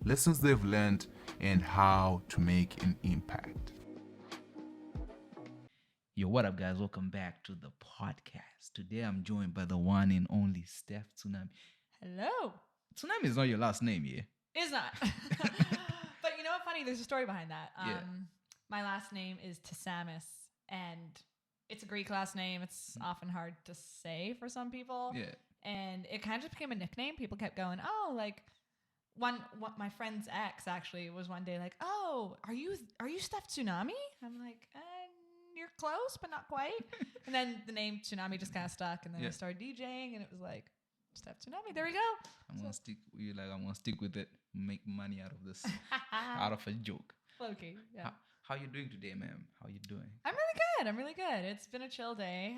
lessons they've learned, and how to make an impact. Yo, what up, guys? Welcome back to the podcast. Today I'm joined by the one and only Steph Tsunami. Hello. Tsunami is not your last name, yeah? It's not. But you know what? Funny, there's a story behind that. Yeah. My last name is Tsunami, and it's a Greek last name. It's often hard to say for some people. Yeah. And it kind of just became a nickname. People kept going, oh, like my friend's ex actually was one day like, oh, are you Steph Tsunami? I'm like, you're close, but not quite. And then the name Tsunami just kind of stuck. And then I started DJing, and it was like, Steph Tsunami. There we go. I'm gonna stick with it. Make money out of this, out of a joke. Low-key, yeah. How you doing today, ma'am? How you doing? I'm really good. It's been a chill day.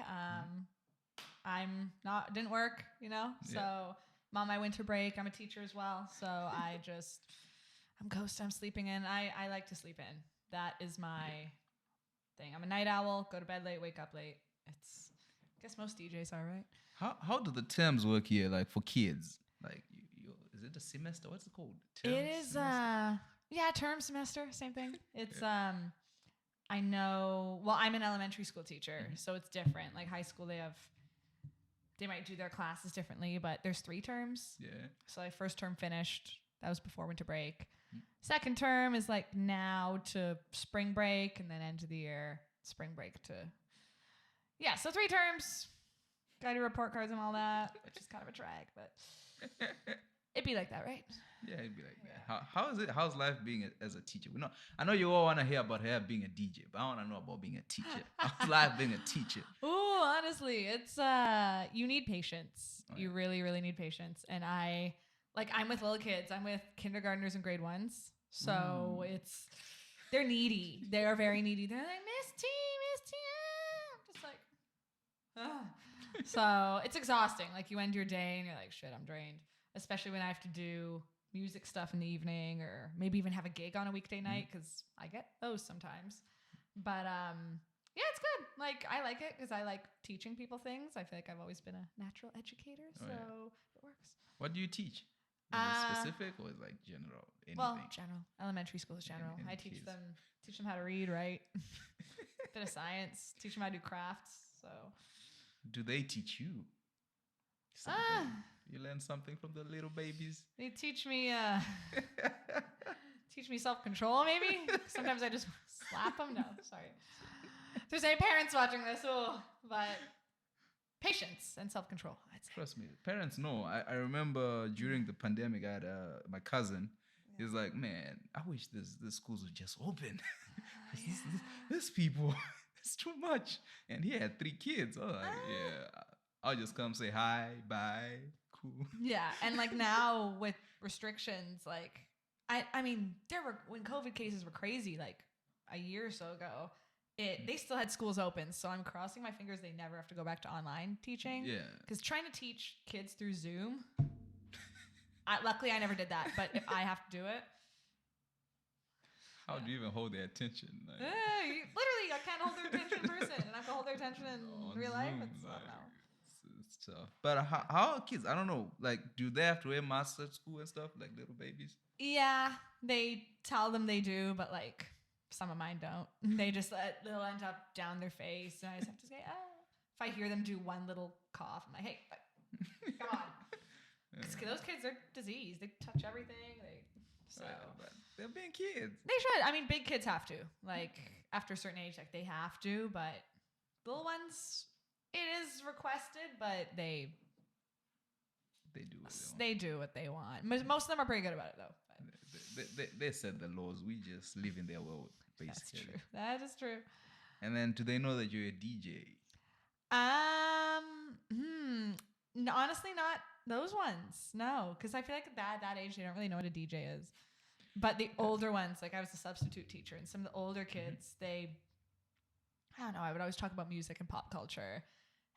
Didn't work, so I'm on my winter break. I'm a teacher as well. So I'm sleeping in. I like to sleep in. That is my thing. I'm a night owl, go to bed late, wake up late. I guess most DJs are, right? How do the terms work here, like for kids? Like, is it a semester? What's it called? It is, term semester, same thing. It's, I know, well, I'm an elementary school teacher, so it's different. Like high school, they might do their classes differently, but there's 3 terms. Yeah. So like first term finished, that was before winter break. Second term is like now to spring break, and then end of the year, spring break to, so 3 terms. Got to do report cards and all that, which is kind of a drag, but it'd be like that, right? Yeah, it'd be like that. How is it? How's life being as a teacher? I know you all want to hear about her being a DJ, but I want to know about being a teacher. How's life being a teacher? Ooh, honestly, it's you need patience. Oh, yeah. You really, really need patience. And I'm with little kids. I'm with kindergartners and grade 1s. So they're needy. They are very needy. They're like, Miss T. I'm just like, ah. So it's exhausting. Like you end your day and you're like, shit, I'm drained. Especially when I have to do music stuff in the evening, or maybe even have a gig on a weekday night, because I get those sometimes. But it's good. Like I like it because I like teaching people things. I feel like I've always been a natural educator, so it works. What do you teach? Is it specific or is it like general? Anything? Well, general. Elementary school is general. I teach them how to read, write, bit of science. Teach them how to do crafts. So. Do they teach you something? You learn something from the little babies? They teach me self-control, maybe. Sometimes I just slap them. No, sorry. If there's any parents watching this, but patience and self-control, I'd say. Trust me, parents know. I remember during the pandemic, I had my cousin. He was like, man, I wish this schools would just open. This people, it's too much. And he had 3 kids. I was like, I'll just come say hi, bye, cool. Yeah, and like now with restrictions, like I mean, when COVID cases were crazy, like a year or so ago, they still had schools open. So I'm crossing my fingers they never have to go back to online teaching. Yeah, because trying to teach kids through Zoom, luckily I never did that. But if I have to do it. How do you even hold their attention? Like, literally, I can't hold their attention in person, and I can hold their attention in real life. It's tough. But how are kids? I don't know. Like, do they have to wear masks at school and stuff, like little babies? Yeah, they tell them they do, but like some of mine don't. They just they'll end up down their face, and I just have to say, if I hear them do one little cough, I'm like, hey, come on. Because those kids are diseased. They touch everything. But they're being kids. They should. I mean, big kids have to. Like, after a certain age, like, they have to. But little ones, it is requested, but they do what they want. Most of them are pretty good about it, though. They set the laws. We just live in their world, basically. That is true. And then, do they know that you're a DJ? Honestly, not those ones. No, because I feel like at that age, they don't really know what a DJ is. But the older ones, like I was a substitute teacher, and some of the older kids, I don't know, I would always talk about music and pop culture.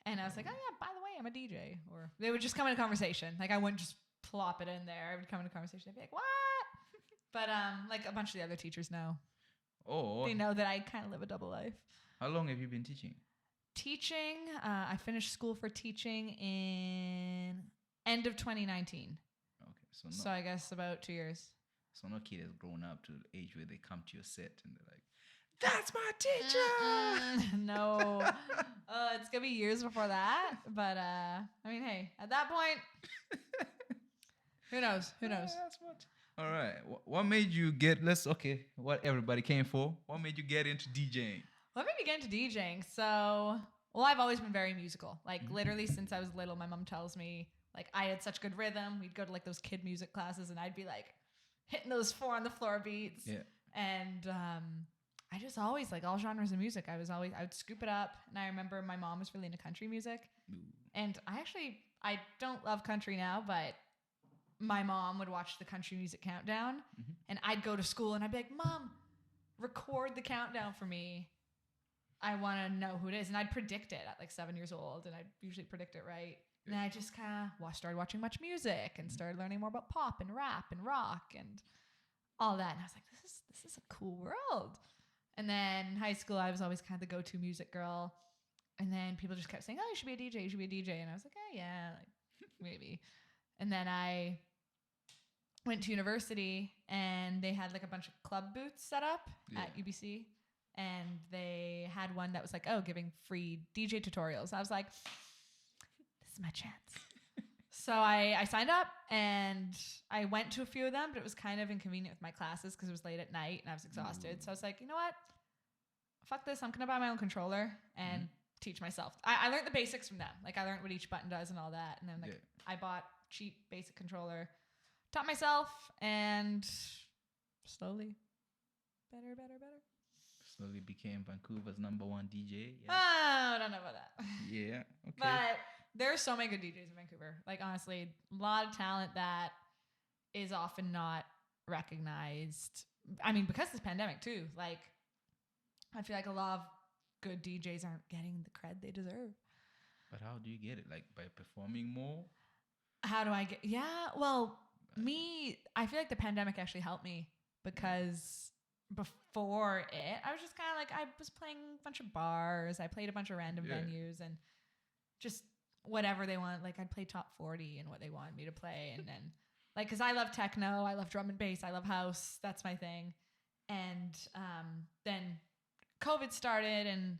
And I was like, oh yeah, by the way, I'm a DJ. Or they would just come in a conversation. Like I wouldn't just plop it in there. I would come in a conversation. They'd be like, what? But like a bunch of the other teachers know. Oh. They know that I kind of live a double life. How long have you been teaching? I finished school for teaching in end of 2019. Okay, so I guess about 2 years. So no kid has grown up to the age where they come to your set and they're like, "That's my teacher." No, it's gonna be years before that. But I mean, hey, at that point, who knows? Who knows? That's what. All right. What made you get? What everybody came for. What made you get into DJing? Let me get into DJing. So, well, I've always been very musical. Like literally since I was little, my mom tells me like I had such good rhythm. We'd go to like those kid music classes, and I'd be like hitting those 4 on the floor beats. Yeah. And I just always like all genres of music. I would scoop it up. And I remember my mom was really into country music. Ooh. And I don't love country now, but my mom would watch the country music countdown, and I'd go to school and I'd be like, "Mom, record the countdown for me. I want to know who it is." And I'd predict it at like 7 years old, and I'd usually predict it right. And then I just kind of started watching much music and started learning more about pop and rap and rock and all that. And I was like, this is a cool world. And then in high school, I was always kind of the go-to music girl. And then people just kept saying, "Oh, you should be a DJ. You should be a DJ." And I was like, "Oh, yeah, like maybe." And then I went to university, and they had like a bunch of club booths set up at UBC. And they had one that was like, giving free DJ tutorials. I was like, this is my chance. So I signed up, and I went to a few of them, but it was kind of inconvenient with my classes because it was late at night and I was exhausted. So I was like, you know what? Fuck this. I'm going to buy my own controller and teach myself. I learned the basics from them. Like I learned what each button does and all that. And then I bought cheap basic controller, taught myself, and slowly better. Slowly became Vancouver's #1 DJ. Yeah. Oh, I don't know about that. Yeah. Okay. But there's so many good DJs in Vancouver. Like honestly, a lot of talent that is often not recognized. I mean, because of this pandemic too. Like, I feel like a lot of good DJs aren't getting the cred they deserve. But how do you get it? Like by performing more? How do I get? Yeah. Well, I feel like the pandemic actually helped me because before it, I was just kind of like, I was playing a bunch of bars. I played a bunch of random venues and just whatever they want. Like I'd play top 40 and what they wanted me to play. And then like, cause I love techno, I love drum and bass, I love house. That's my thing. And then COVID started and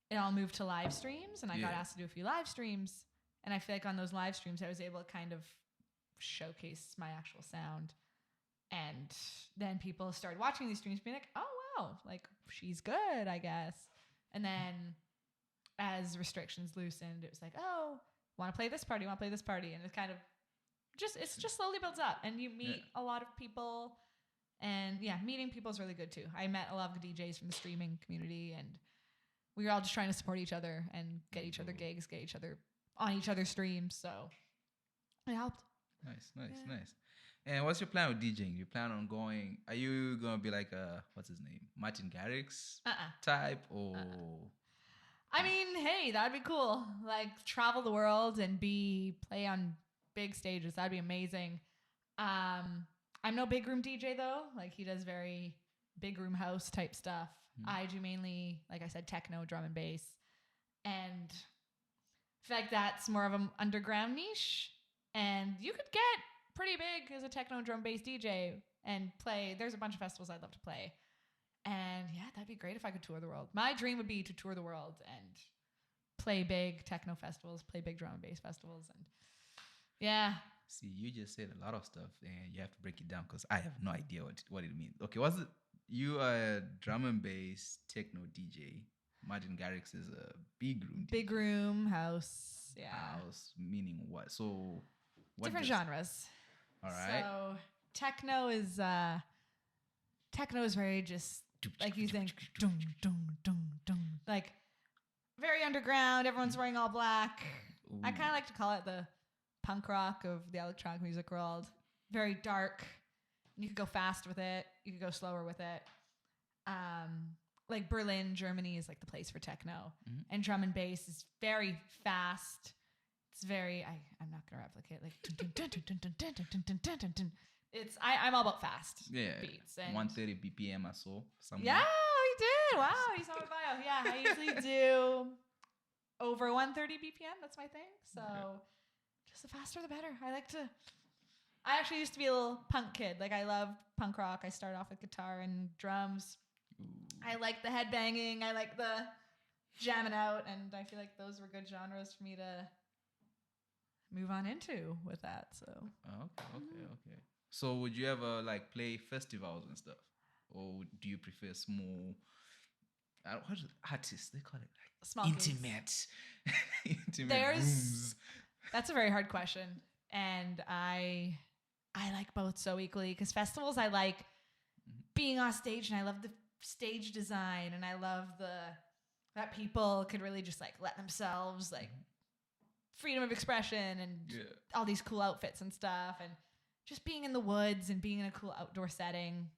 it all moved to live streams, and I got asked to do a few live streams. And I feel like on those live streams, I was able to kind of showcase my actual sound. And then people started watching these streams being like, "Oh, wow, like she's good, I guess." And then as restrictions loosened, it was like, "Oh, want to play this party, want to play this party." And it kind of it's just slowly builds up, and you meet a lot of people. And meeting people is really good too. I met a lot of DJs from the streaming community, and we were all just trying to support each other and get each other gigs, get each other on each other's streams. So it helped. Nice. And what's your plan with DJing? You plan on going? Are you gonna be like what's his name, Martin Garrix type, or? I mean, hey, that'd be cool. Like travel the world and play on big stages. That'd be amazing. I'm no big room DJ though. Like he does very big room house type stuff. I do mainly, like I said, techno, drum and bass, and I feel like that's more of an underground niche. And you could get pretty big as a techno drum bass DJ and play. There's a bunch of festivals I'd love to play. And that'd be great if I could tour the world. My dream would be to tour the world and play big techno festivals, play big drum and bass festivals. And See, you just said a lot of stuff and you have to break it down because I have no idea what it means. Okay, what's it? You are a drum and bass techno DJ. Martin Garrix is a big room DJ. Big room house. Yeah. House meaning what? So what different genres. All right. So techno is very just like you think dum dum dum dum, like very underground. Everyone's wearing all black. Ooh. I kind of like to call it the punk rock of the electronic music world. Very dark. You could go fast with it. You could go slower with it. Like Berlin, Germany is like the place for techno. And drum and bass is very fast. It's very, I'm not going to replicate like, it's, I'm all about fast beats. And 130 BPM I saw somewhere. Yeah, you did. Wow, you saw my bio. Yeah, I usually do over 130 BPM. That's my thing. So just the faster the better. I actually used to be a little punk kid. Like I loved punk rock. I started off with guitar and drums. Ooh. I like the headbanging. I like the jamming out, and I feel like those were good genres for me to move on into with that. So Okay. So would you ever like play festivals and stuff, or do you prefer small? What artists they call it like small gigs. intimate There's- rooms. That's a very hard question, and I like both so equally because festivals I like being on stage, and I love the stage design, and I love that people could really just like let themselves like freedom of expression and all these cool outfits and stuff, and just being in the woods and being in a cool outdoor setting.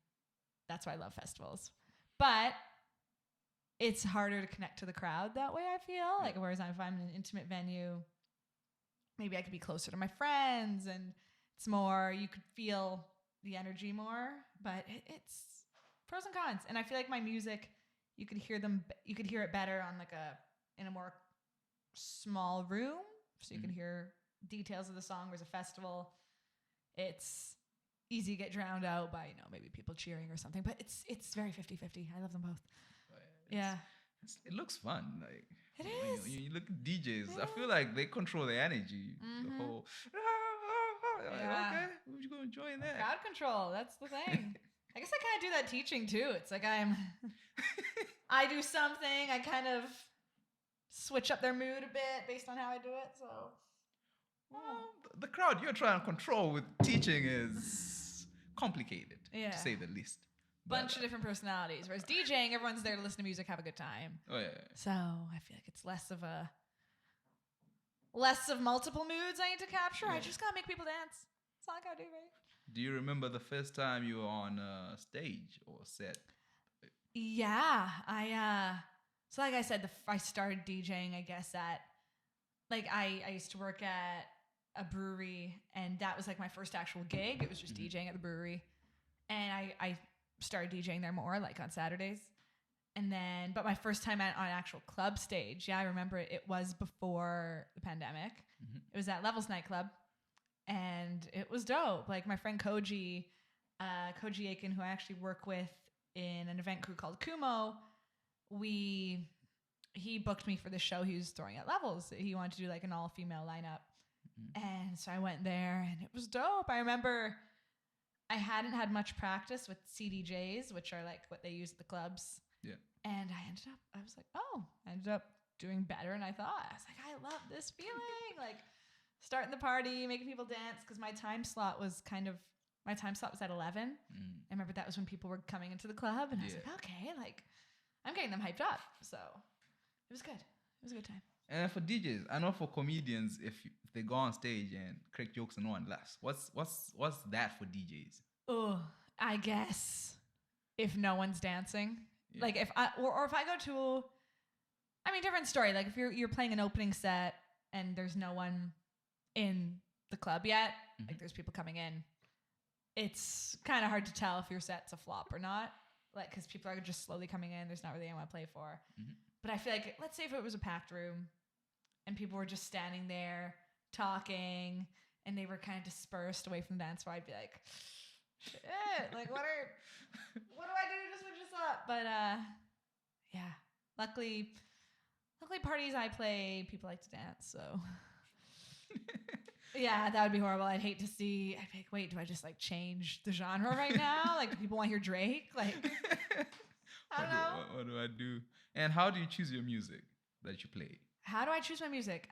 That's why I love festivals, but it's harder to connect to the crowd that way, I feel. Like, whereas if I'm in an intimate venue, maybe I could be closer to my friends, and it's more, you could feel the energy more, but it's pros and cons. And I feel like my music, you could hear it better on like in a more small room. So you can hear details of the song. Whereas a festival, it's easy to get drowned out by, maybe people cheering or something, but it's very 50-50. I love them both. Yeah. It looks fun. Like It when is. you look at DJs, I feel like they control the energy. The whole like, Yeah. okay, we're just gonna join that. Crowd control. That's the thing. I guess I kind of do that teaching too. It's like I do something, I kind of switch up their mood a bit based on how I do it. So Well, the crowd you're trying to control with teaching is complicated, Yeah. to say the least. bunch of different personalities. Whereas DJing, everyone's there to listen to music, have a good time. Oh yeah. So I feel like it's less of multiple moods I need to capture. I just gotta make people dance. That's all I gotta do, right? Do you remember the first time you were on stage or set? Yeah, so like I said, I started DJing, I guess, at, like, I used to work at a brewery, and that was like my first actual gig. It was just DJing at the brewery, and I started DJing there more, like on Saturdays. And then, but my first time on an actual club stage, I remember it was before the pandemic. It was at Levels nightclub, and it was dope. Like my friend Koji Aiken, who I actually work with in an event crew called Kumo, he booked me for the show he was throwing at Levels. He wanted to do like an all-female lineup. And so I went there, and it was dope. I remember I hadn't had much practice with CDJs, which are like what they use at the clubs. Yeah. And I ended up doing better than I thought. I was like, I love this feeling. Like starting the party, making people dance, because my time slot was at 11. I remember that was when people were coming into the club, and I was like, okay, like I'm getting them hyped up. So it was good. It was a good time. And for DJs, I know for comedians, if they go on stage and crack jokes and no one laughs, what's that for DJs? Oh, I guess if no one's dancing, like if I go to, different story. Like if you're playing an opening set and there's no one in the club yet, like there's people coming in, it's kind of hard to tell if your set's a flop or not. Like because people are just slowly coming in, there's not really anyone to play for. But I feel like, let's say if it was a packed room and people were just standing there talking and they were kind of dispersed away from the dance floor, I'd be like, shit, like what do I do to switch this up? But yeah, luckily parties I play, people like to dance, so yeah, that would be horrible. I'd be like, wait, do I just like change the genre right now? Like, do people want to hear Drake? Like, I don't know. What do I do? And how do you choose your music that you play? How do I choose my music?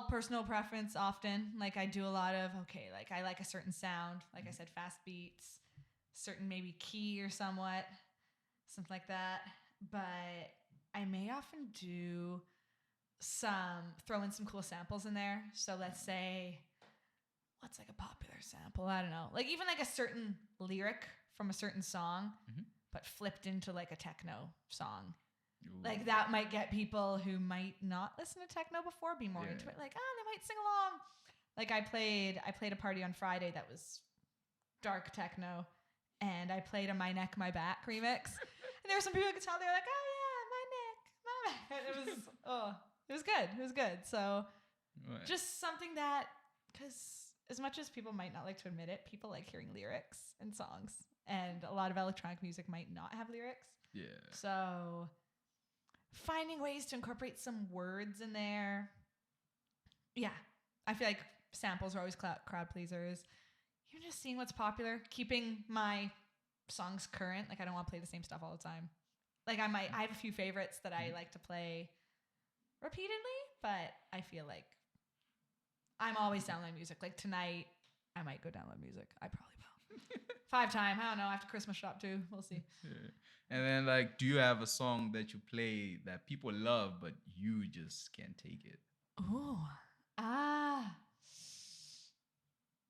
Personal preference often. Like I do a lot of, like I like a certain sound. Like I said, fast beats, certain maybe key or something like that. But I may often do throw in some cool samples in there. So let's say, what's like a popular sample? I don't know. Like even like a certain lyric from a certain song, but flipped into like a techno song. Ooh. Like that might get people who might not listen to techno before be more into it. Like, they might sing along. Like I played a party on Friday that was dark techno, and I played a My Neck, My Back remix. And there were some people who could tell, they were like, oh yeah, my neck, my back. And it was good. It was good. So just something that, because as much as people might not like to admit it, people like hearing lyrics in songs. And a lot of electronic music might not have lyrics. Yeah. So finding ways to incorporate some words in there. Yeah. I feel like samples are always crowd pleasers. Even just seeing what's popular, keeping my songs current. Like I don't want to play the same stuff all the time. Like I have a few favorites that I like to play repeatedly, but I feel like I'm always downloading music. Like tonight, I might go download music. I probably will. 5 time. I don't know. After Christmas shop too. We'll see. Yeah. And then like, do you have a song that you play that people love, but you just can't take it? Ooh.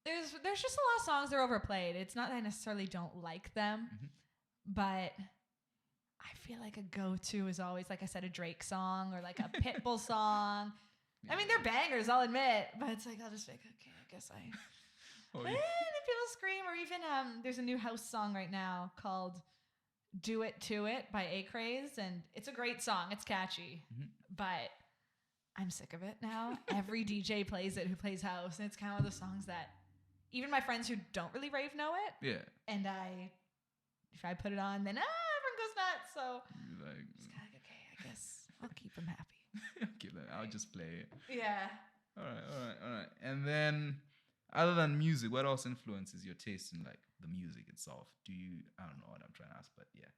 There's just a lot of songs that are overplayed. It's not that I necessarily don't like them, but I feel like a go-to is always, like I said, a Drake song or like a Pitbull song. Yeah. I mean, they're bangers, I'll admit, but it's like, I'll just be like, okay, I guess I... Oh, And yeah. if people scream, or even there's a new house song right now called Do It To It by Acraze, and it's a great song. It's catchy, but I'm sick of it now. Every DJ plays it who plays house, and it's kind of one of those songs that even my friends who don't really rave know it. Yeah. And if I put it on, then everyone goes nuts. So You're like, it's kind of like, okay, I guess I'll keep them happy. okay, then I'll just play it. Yeah. All right. And then, other than music, what else influences your taste in like the music itself? I don't know what I'm trying to ask, but yeah.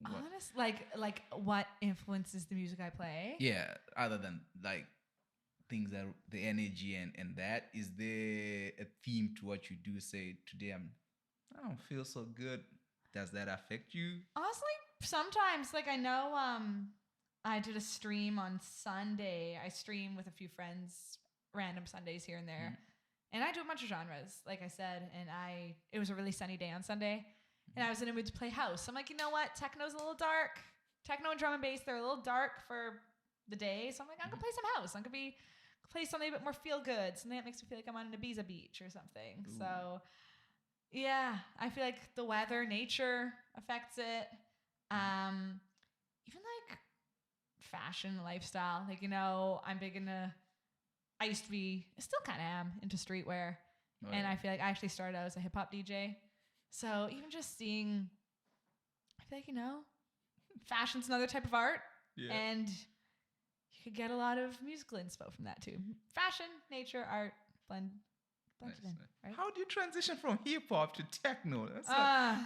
What? Honest, like what influences the music I play? Yeah, other than like things that the energy and that, is there a theme to what you do? Say today I don't feel so good. Does that affect you? Honestly, sometimes. Like I know I did a stream on Sunday. I stream with a few friends random Sundays here and there. And I do a bunch of genres, like I said, and it was a really sunny day on Sunday, and I was in a mood to play house. I'm like, you know what? Techno's a little dark. Techno and drum and bass, they're a little dark for the day. So I'm like, I'm going to play some house. I'm going to play something a bit more feel good, something that makes me feel like I'm on an Ibiza beach or something. Ooh. So yeah, I feel like the weather, nature affects it. Even like fashion, lifestyle. Like, I'm big into... I still kind of am into streetwear. Oh, And yeah. I feel like I actually started out as a hip hop DJ. So even just seeing, I feel like, fashion's another type of art. Yeah. And you could get a lot of musical inspo from that too. Fashion, nature, art, blended Nice. in, right? How do you transition from hip hop to techno? That's Uh,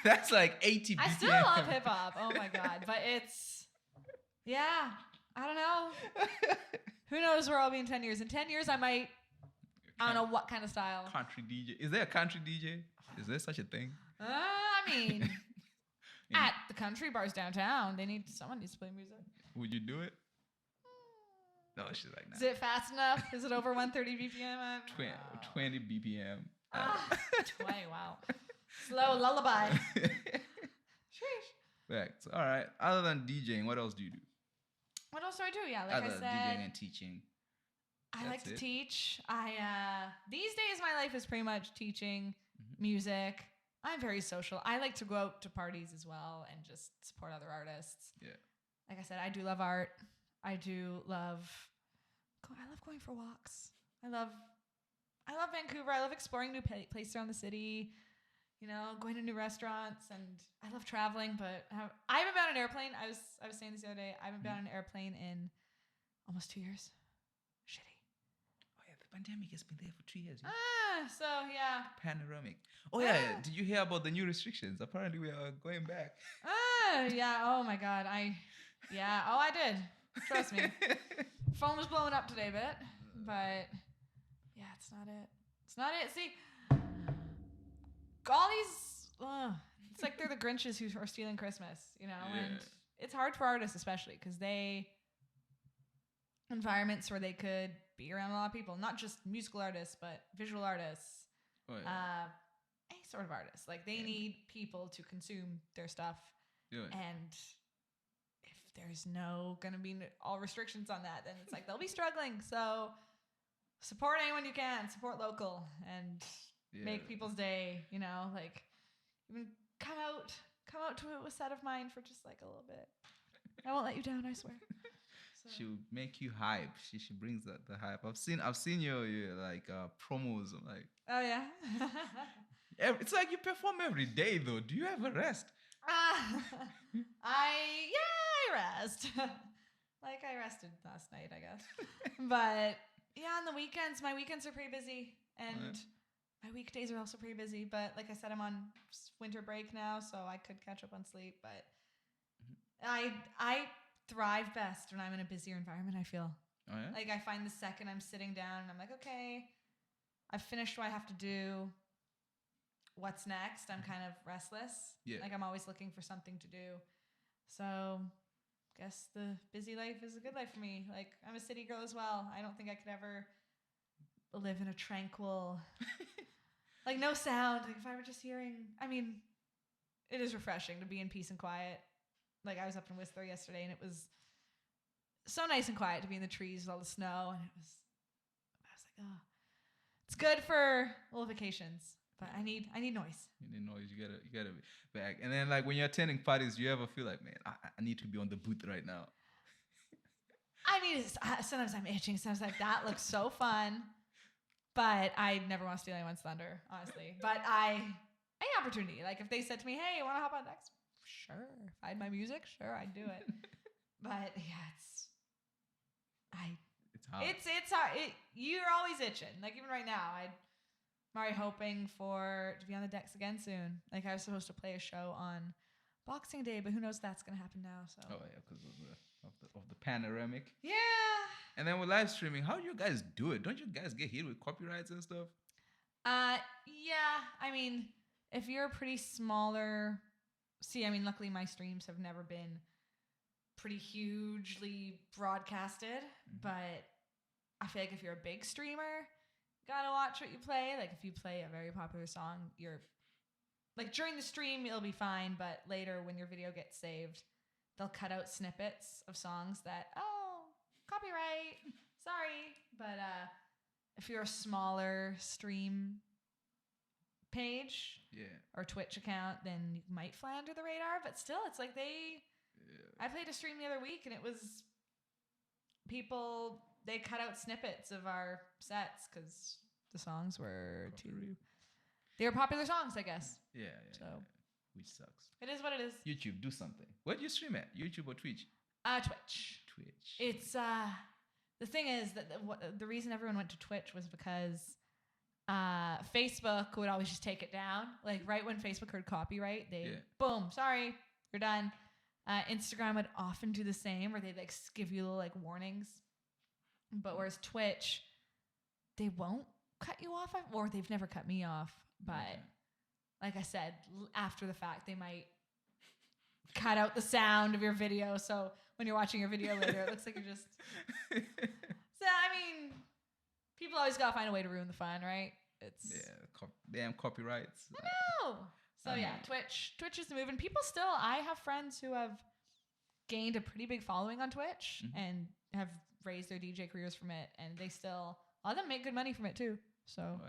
that's like 80 BPM. I still love hip hop. Oh my God. But yeah, I don't know. Who knows where I'll be in 10 years? In 10 years, I don't know what kind of style. Country DJ. Is there a country DJ? Is there such a thing? I mean, at the country bars downtown, someone needs to play music. Would you do it? No, she's like, nah. Is it fast enough? Is it over 130 BPM? 20 BPM. 20, wow. Slow lullaby. Sheesh. Facts. All right. Other than DJing, what else do you do? What else do I do? Yeah, like Other I than said, DJing and teaching. I like That's to it? teach. These days my life is pretty much teaching music. I'm very social. I like to go out to parties as well and just support other artists. Yeah. Like I said, I do love art. I love going for walks. I love Vancouver. I love exploring new places around the city. Going to new restaurants, and I love traveling. But I haven't been on an airplane. I was saying this the other day. I haven't been on an airplane in almost 2 years. Shitty. Oh, yeah. The pandemic has been there for 2 years. So yeah. Panoramic. Oh, yeah. Did you hear about the new restrictions? Apparently, we are going back. Yeah. Oh my God. I did. Trust me. Phone was blowing up today a bit, but yeah, it's not it. It's not it. See, all these, it's like they're the Grinches who are stealing Christmas, and it's hard for artists, especially because environments where they could be around a lot of people, not just musical artists, but visual artists, Oh, yeah. any sort of artists. Like they need people to consume their stuff. Yeah. And if there's gonna be all restrictions on that, then it's like they'll be struggling. So support anyone you can, support local, and make people's day. Like even come out to it with set of mind for just like a little bit. I won't let you down, I swear. She'll make you hype. She brings the hype. I've seen your like promos. I'm like, Oh yeah. it's like you perform every day though. Do you ever rest? I rest. Like I rested last night, I guess. But yeah, on the weekends, my weekends are pretty busy, and my weekdays are also pretty busy. But like I said, I'm on winter break now, so I could catch up on sleep. But I thrive best when I'm in a busier environment. I feel Oh yeah. like I find the second I'm sitting down and I'm like, okay, I've finished what I have to do. What's next? I'm kind of restless. Yeah. Like I'm always looking for something to do. So guess the busy life is a good life for me. Like I'm a city girl as well. I don't think I could ever live in a tranquil, like no sound. Like if I were just hearing, I mean, it is refreshing to be in peace and quiet. Like I was up in Whistler yesterday and it was so nice and quiet to be in the trees with all the snow. And I was like, oh, it's good for little vacations, but I need noise. You need noise. You gotta be back. And then like when you're attending parties, do you ever feel like, man, I need to be on the booth right now? I mean, sometimes I'm itching. Sometimes like that looks so fun, but I never want to steal anyone's thunder, honestly. But any opportunity, like if they said to me, "Hey, you want to hop on next?" Sure. If I had my music, sure, I'd do it. But yeah, It's hard. it's hard. You're always itching. Like even right now, I'm already hoping to be on the decks again soon. Like I was supposed to play a show on Boxing Day, but who knows if that's gonna happen now. So. Oh yeah, because of the panoramic. Yeah. And then with live streaming, how do you guys do it? Don't you guys get hit with copyrights and stuff? Yeah. I mean, if you're a pretty smaller, luckily my streams have never been pretty hugely broadcasted, but I feel like if you're a big streamer, gotta watch what you play. Like if you play a very popular song, you're like during the stream it'll be fine, but later when your video gets saved, they'll cut out snippets of songs that copyright, sorry. But if you're a smaller stream page or Twitch account, then you might fly under the radar. But still, it's like I played a stream the other week and it was people, they cut out snippets of our sets because the songs were they were popular songs, I guess. Yeah. So which sucks. it is what it is. YouTube, do something. Where do you stream at? YouTube or Twitch? Twitch. Twitch. It's the thing is that the reason everyone went to Twitch was because Facebook would always just take it down. Like right when Facebook heard copyright, boom, sorry, you're done. Instagram would often do the same, where they'd like give you little like warnings. But whereas Twitch, they won't cut you off, or they've never cut me off. But like I said, after the fact, they might cut out the sound of your video. So when you're watching your video later, it looks like you're just. So I mean, people always gotta find a way to ruin the fun, right? It's damn copyrights. I know. So yeah, Twitch is the move, and people still. I have friends who have gained a pretty big following on Twitch and have raised their DJ careers from it, and they still a lot of them make good money from it too. So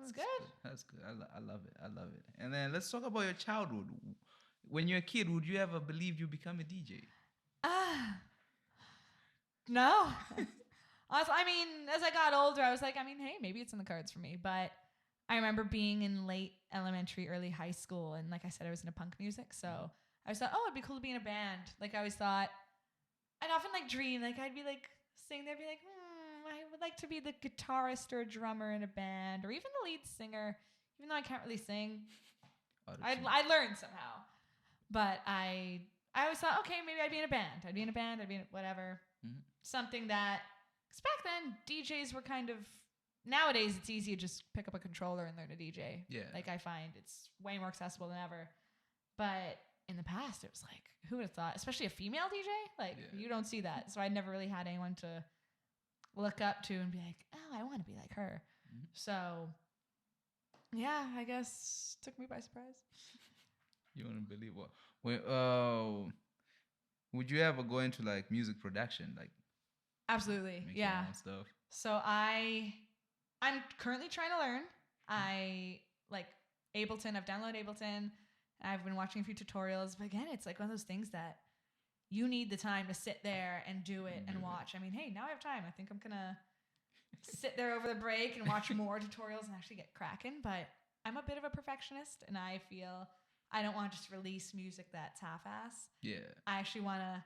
it's good. That's good. I love it. I love it. And then let's talk about your childhood. When you're a kid, would you ever believe you become a DJ? No. Honestly, I mean, as I got older, I was like, hey, maybe it's in the cards for me. But I remember being in late elementary, early high school, and like I said, I was into punk music. So I always thought, it'd be cool to be in a band. Like I always thought, I'd often like dream, like I'd be like sitting there, be like, I would like to be the guitarist or a drummer in a band, or even the lead singer, even though I can't really sing. I'd learn somehow. But I always thought, okay, maybe I'd be in a band. I'd be in whatever. Something that, because back then, DJs were kind of, nowadays it's easy to just pick up a controller and learn to DJ. Yeah. Like I find it's way more accessible than ever. But in the past, it was like, who would have thought, especially a female DJ? Like, you don't see that. So I never really had anyone to look up to and be like, oh, I want to be like her. So, yeah, I guess took me by surprise. You wouldn't believe what? Would you ever go into like music production, like? Absolutely, make yeah. your own stuff? So I'm currently trying to learn. I like Ableton. I've downloaded Ableton. I've been watching a few tutorials, but again, it's like one of those things that you need the time to sit there and do it and watch. I mean, hey, now I have time. I think I'm going to sit there over the break and watch more tutorials and actually get cracking. But I'm a bit of a perfectionist, and I feel I don't want to just release music that's half-ass. Yeah. I actually want to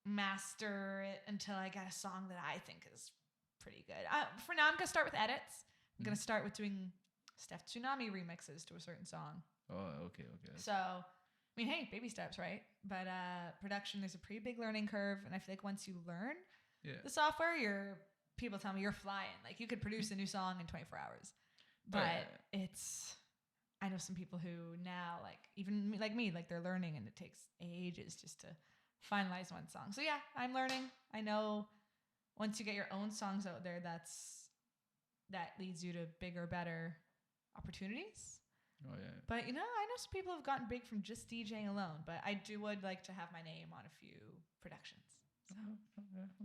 master it until I get a song that I think is pretty good. For now, I'm going to start with edits. I'm going to start with doing Steph Tsunami remixes to a certain song. Oh, okay. So, I mean, hey, baby steps, right? But production, there's a pretty big learning curve. And I feel like once you learn the software, people tell me you're flying. Like, you could produce a new song in 24 hours. But I know some people who now, like, even like me, like, they're learning and it takes ages just to finalize one song. So, yeah, I'm learning. I know once you get your own songs out there, that leads you to bigger, better opportunities. Oh, yeah. But, I know some people have gotten big from just DJing alone, but I would like to have my name on a few productions. So.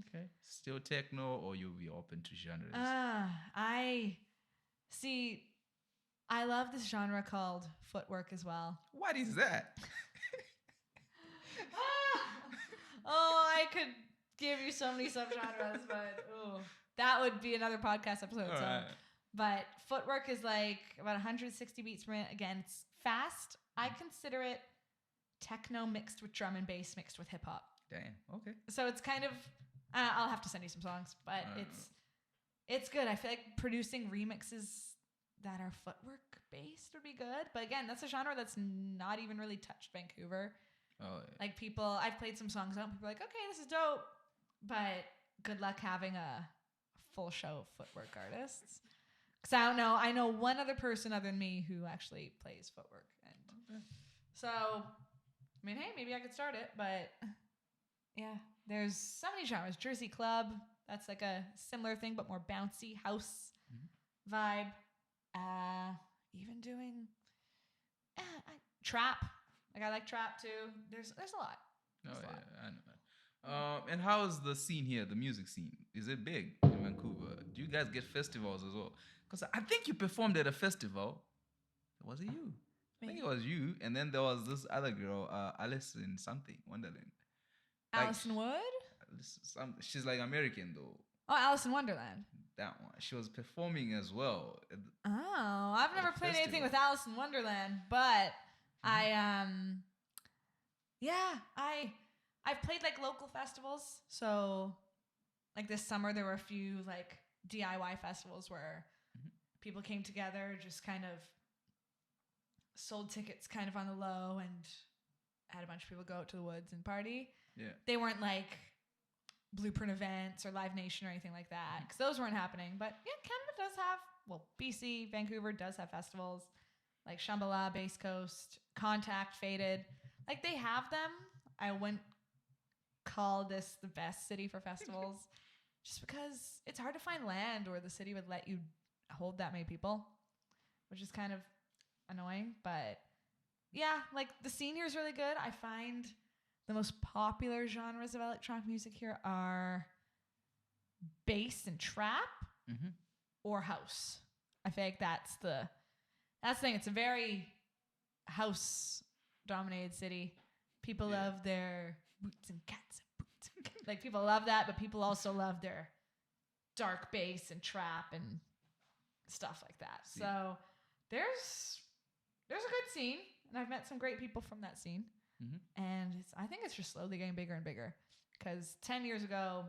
Okay. Still techno, or you'll be open to genres? I love this genre called footwork as well. What is that? I could give you so many subgenres, but that would be another podcast episode. All right. But footwork is like about 160 beats per minute. Again, it's fast. I consider it techno mixed with drum and bass mixed with hip hop. Damn. Okay. So it's kind of, I'll have to send you some songs, but it's good. I feel like producing remixes that are footwork based would be good. But again, that's a genre that's not even really touched Vancouver. Oh, yeah. Like I've played some songs out and people are like, okay, this is dope. But good luck having a full show of footwork artists. Because I don't know. I know one other person other than me who actually plays footwork. And so, I mean, hey, maybe I could start it. But yeah, there's so many genres. Jersey Club, that's like a similar thing, but more bouncy house vibe. Even doing trap. Like I like trap too. There's a lot. I know that. And how is the scene here, the music scene? Is it big in Vancouver? Do you guys get festivals as well? Because I think you performed at a festival. Was it you? I think it was you. And then there was this other girl, Alison something, Wonderland. Alison Wood? She's like American though. Oh, Alice in Wonderland. That one. She was performing as well. Oh, I've never played anything with Alice in Wonderland, but I've played like local festivals. So like this summer there were a few like DIY festivals where people came together, just kind of sold tickets kind of on the low and had a bunch of people go out to the woods and party. Yeah. They weren't like Blueprint events or Live Nation or anything like that, because those weren't happening. But yeah, Canada does have, BC, Vancouver does have festivals like Shambhala, Base Coast, Contact, Faded. Like they have them. I wouldn't call this the best city for festivals just because it's hard to find land where the city would let you hold that many people, which is kind of annoying. But yeah, like the scene here is really good. I find the most popular genres of electronic music here are bass and trap or house. I feel like that's the thing. It's a very house-dominated city. People love their boots and cats and boots. Like people love that, but people also love their dark bass and trap and stuff like that. So there's a good scene, and I've met some great people from that scene. And I think it's just slowly getting bigger and bigger, because 10 years ago,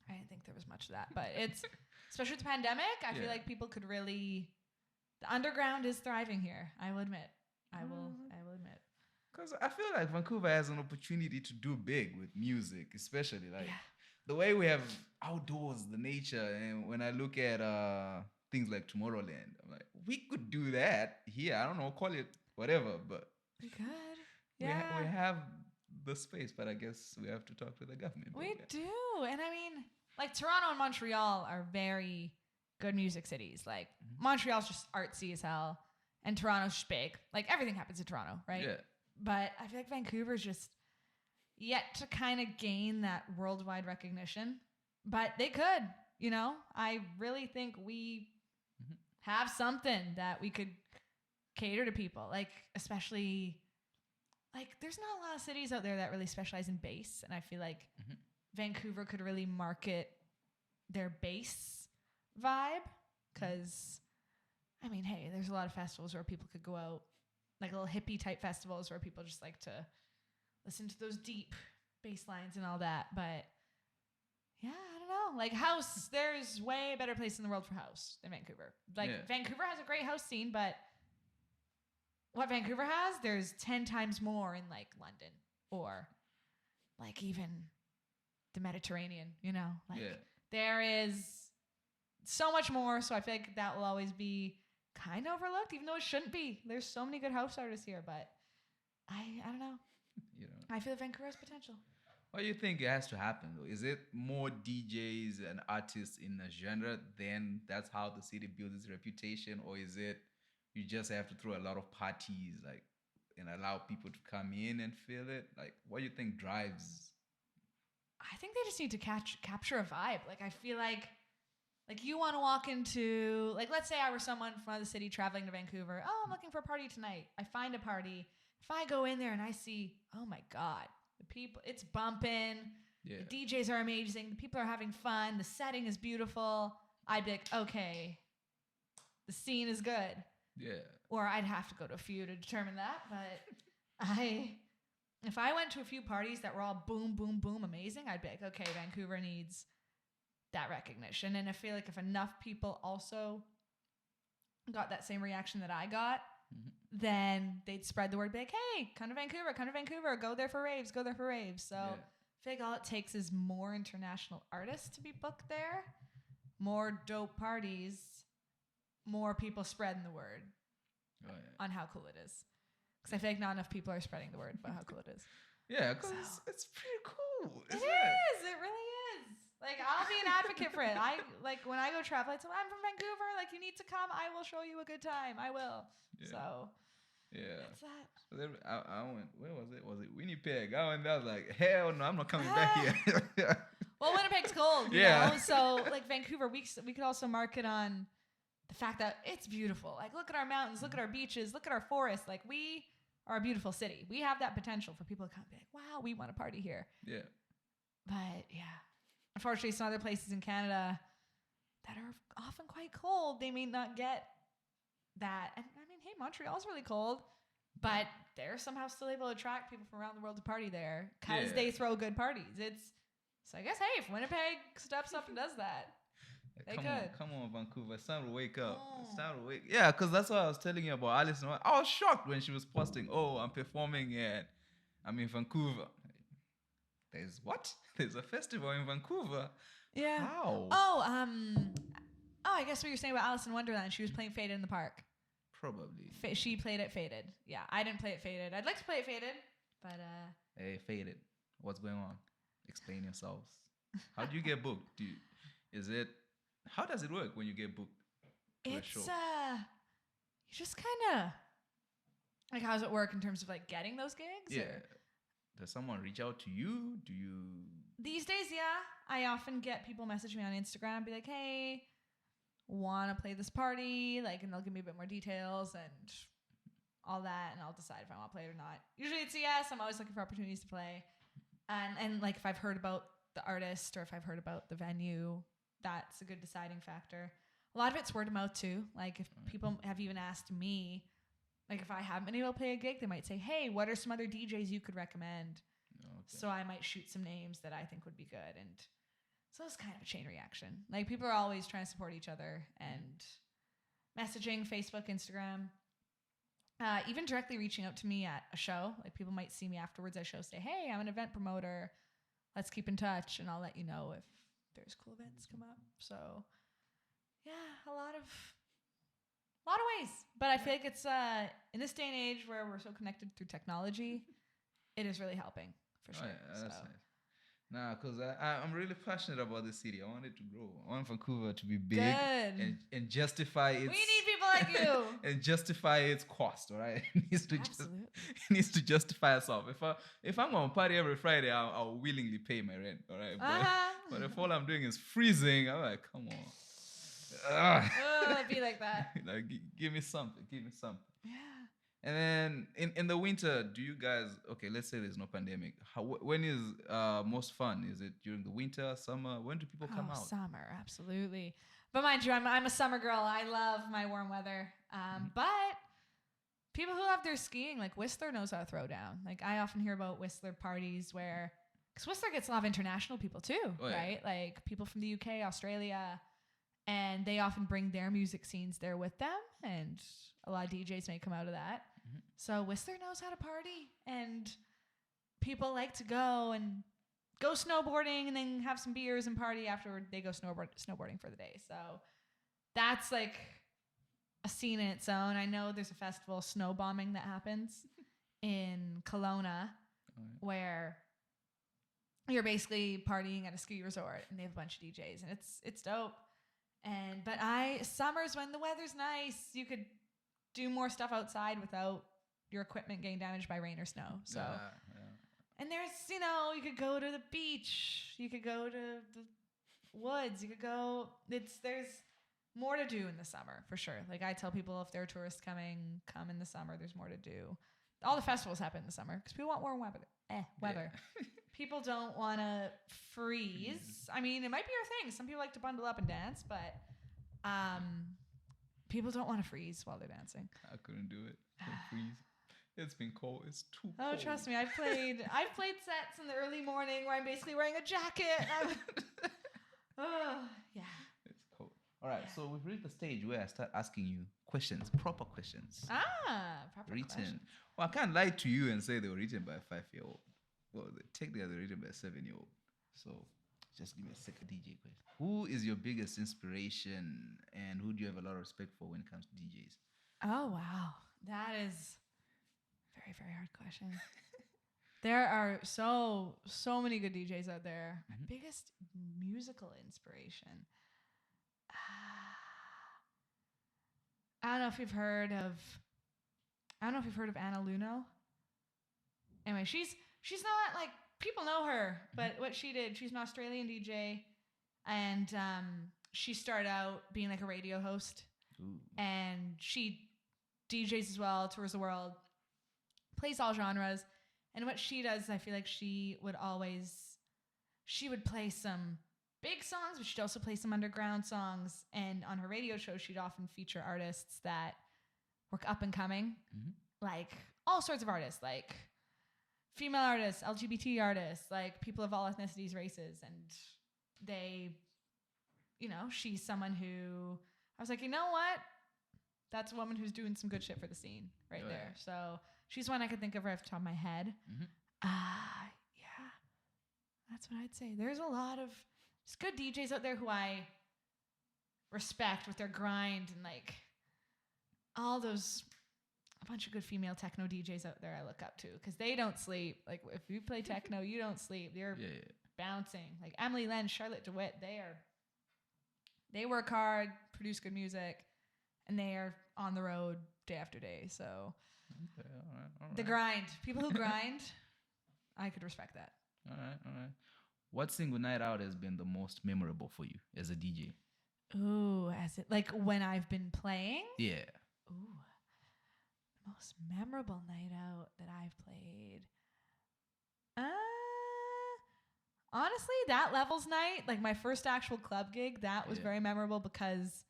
I didn't think there was much of that. But it's, especially with the pandemic, I feel like people could really, the underground is thriving here. I will admit. I will admit. Because I feel like Vancouver has an opportunity to do big with music, especially like the way we have outdoors, the nature. And when I look at things like Tomorrowland, I'm like, we could do that here. I don't know, call it whatever, but we could. We have the space, but I guess we have to talk to the government. We do. And I mean, like Toronto and Montreal are very good music cities. Like Montreal's just artsy as hell, and Toronto's just big. Like everything happens in Toronto, right? Yeah. But I feel like Vancouver's just yet to kind of gain that worldwide recognition. But they could, I really think we have something that we could cater to people, like especially like there's not a lot of cities out there that really specialize in bass, and I feel like Mhm. Vancouver could really market their bass vibe because, I mean, hey, there's a lot of festivals where people could go out, like little hippie type festivals where people just like to listen to those deep bass lines and all that. But yeah, I don't know. Like house, there's way better place in the world for house than Vancouver. Like Yeah. Vancouver has a great house scene, but what Vancouver has, there's 10 times more in like London or like even the Mediterranean, you know? Like Yeah. there is so much more. So I feel like that will always be kind of overlooked, even though it shouldn't be. There's so many good house artists here, but I don't know. You know. I feel like Vancouver has potential. What do you think has to happen though? Is it more DJs and artists in a genre, then that's how the city builds its reputation, or is it you just have to throw a lot of parties like and allow people to come in and feel it? Like, what do you think drives? I think they just need to capture a vibe. Like I feel like you want to walk into, like, let's say I were someone from another city traveling to Vancouver. Oh, I'm looking for a party tonight. I find a party. If I go in there and I see, oh my God, the people, it's bumping. Yeah. The DJs are amazing. The people are having fun. The setting is beautiful. I'd be like, okay, the scene is good. Yeah. Or I'd have to go to a few to determine that. But if I went to a few parties that were all boom, boom, boom, amazing, I'd be like, okay, Vancouver needs that recognition. And I feel like if enough people also got that same reaction that I got, then they'd spread the word, be like, hey, come to Vancouver, go there for raves, So Yeah. I feel like all it takes is more international artists to be booked there, more dope parties, more people spreading the word Oh, yeah. on how cool it is. Because I feel like not enough people are spreading the word about how cool it is. Yeah, because So- it's pretty cool. It isn't is. It really is. Like, I'll be an advocate for it. I like when I go travel, I tell them, I'm from Vancouver. Like, you need to come. I will show you a good time. I will. Yeah. So Yeah. that's that. So then I went, where was it? Was it Winnipeg? I went there, I was like, hell no, I'm not coming back here. Well, Winnipeg's cold, you Yeah. know? So, like, Vancouver, we could also market on the fact that it's beautiful. Like, look at our mountains, look at our beaches, look at our forests. Like, we are a beautiful city. We have that potential for people to come and be like, wow, we want to party here. Yeah. But, yeah. Unfortunately, some other places in Canada that are often quite cold, they may not get that. And, I mean, hey, Montreal's really cold. But they're somehow still able to attract people from around the world to party there because Yeah. they throw good parties. So I guess, hey, if Winnipeg steps up and does that, they could. Come on, Vancouver. It's time to wake up. It's Oh. time to wake. Yeah, because that's what I was telling you about Alice. I was shocked when she was posting, oh, I'm performing I'm in Vancouver. There's what? There's a festival in Vancouver? Yeah. How? I guess what you're saying about Alice in Wonderland. She was playing Faded in the park. Probably. She played it Faded. Yeah, I didn't play it Faded. I'd like to play it Faded, but Hey, Faded. What's going on? Explain yourselves. How do you get booked? How does it work when you get booked to a it's show? you just kind of like, how does it work in terms of like getting those gigs? Yeah. or- Does someone reach out to you? Do you? These days, yeah, I often get people message me on Instagram, be like, hey, want to play this party? Like, and they'll give me a bit more details and all that, and I'll decide if I want to play it or not. Usually it's a yes. I'm always looking for opportunities to play. And like, if I've heard about the artist or if I've heard about the venue, that's a good deciding factor. A lot of it's word of mouth too. Like, if people have even asked me, like, if I haven't been able to play a gig, they might say, hey, what are some other DJs you could recommend? Okay. So I might shoot some names that I think would be good. And so it's kind of a chain reaction. Like, people are always trying to support each other and messaging, Facebook, Instagram, even directly reaching out to me at a show. Like, people might see me afterwards at a show, say, hey, I'm an event promoter. Let's keep in touch. And I'll let you know if there's cool events come up. So yeah, a lot of ways. But I feel like it's in this day and age where we're so connected through technology, it is really helping for sure. Oh, yeah, that's So. nice. Nah, because I'm really passionate about this city. I want it to grow. I want Vancouver to be big Good. and justify its. We need people like you. And justify its cost, all right? It needs to Absolutely. it needs to justify itself. If I'm gonna party every Friday, I'll willingly pay my rent, all right? But if all I'm doing is freezing, I'm like, come on. Oh, it'd be like that. Like, give me something. Give me something. Yeah. And then in the winter, do you guys? Okay, let's say there's no pandemic. When is most fun? Is it during the winter, summer? When do people come out? Summer, absolutely. But mind you, I'm a summer girl. I love my warm weather. But people who love their skiing, like Whistler knows how to throw down. Like I often hear about Whistler parties where, because Whistler gets a lot of international people too, right? Like people from the UK, Australia, and they often bring their music scenes there with them, and a lot of DJs may come out of that. So Whistler knows how to party, and people like to go snowboarding and then have some beers and party afterward. They go snowboarding for the day. So that's like a scene in its own. I know there's a festival, snow bombing, that happens in Kelowna, where you're basically partying at a ski resort, and they have a bunch of DJs, and it's dope. But summers when the weather's nice, you could do more stuff outside without your equipment getting damaged by rain or snow. So, and there's, you could go to the beach, you could go to the woods, you could go. There's more to do in the summer for sure. Like I tell people, if there are tourists coming, come in the summer. There's more to do. All the festivals happen in the summer because people want warm weather. Weather. Yeah. People don't want to freeze. I mean, it might be your thing. Some people like to bundle up and dance, but people don't want to freeze while they're dancing. I couldn't do it. Freeze. It's been cold. It's too cold. Oh, trust me. I've played sets in the early morning where I'm basically wearing a jacket. Yeah. It's cold. All right. So we've reached the stage where I start asking you questions, proper questions. Proper written. Questions. Well, I can't lie to you and say they were written by a 5-year-old. Well, technically they're written by a 7-year-old. So just give me a second DJ question. Who is your biggest inspiration, and who do you have a lot of respect for when it comes to DJs? Oh, wow. That is a very, very hard question. There are so many good DJs out there. My biggest musical inspiration. I don't know if you've heard of Anna Luno. Anyway, she's not like, people know her, but what she did, she's an Australian DJ, and she started out being like a radio host. Ooh. And she DJs as well, tours the world, plays all genres. And what she does, I feel like she would play some big songs, but she'd also play some underground songs. And on her radio show, she'd often feature artists that were up and coming, like all sorts of artists, like female artists, LGBT artists, like people of all ethnicities, races. And they, she's someone who I was like, you know what? That's a woman who's doing some good shit for the scene right there. So she's one I could think of right off the top of my head. Yeah, that's what I'd say. There's a lot of just good DJs out there who I respect with their grind, and like all those, a bunch of good female techno DJs out there I look up to because they don't sleep. Like if you play techno, you don't sleep. They're bouncing. Like Emily Len, Charlotte DeWitt, they work hard, produce good music, and they are on the road day after day. So all right. The grind, people who grind, I could respect that. All right. What single night out has been the most memorable for you as a DJ? Ooh, like when I've been playing? Yeah. Ooh, the most memorable night out that I've played. Honestly, that Levels night, like my first actual club gig, that was very memorable because,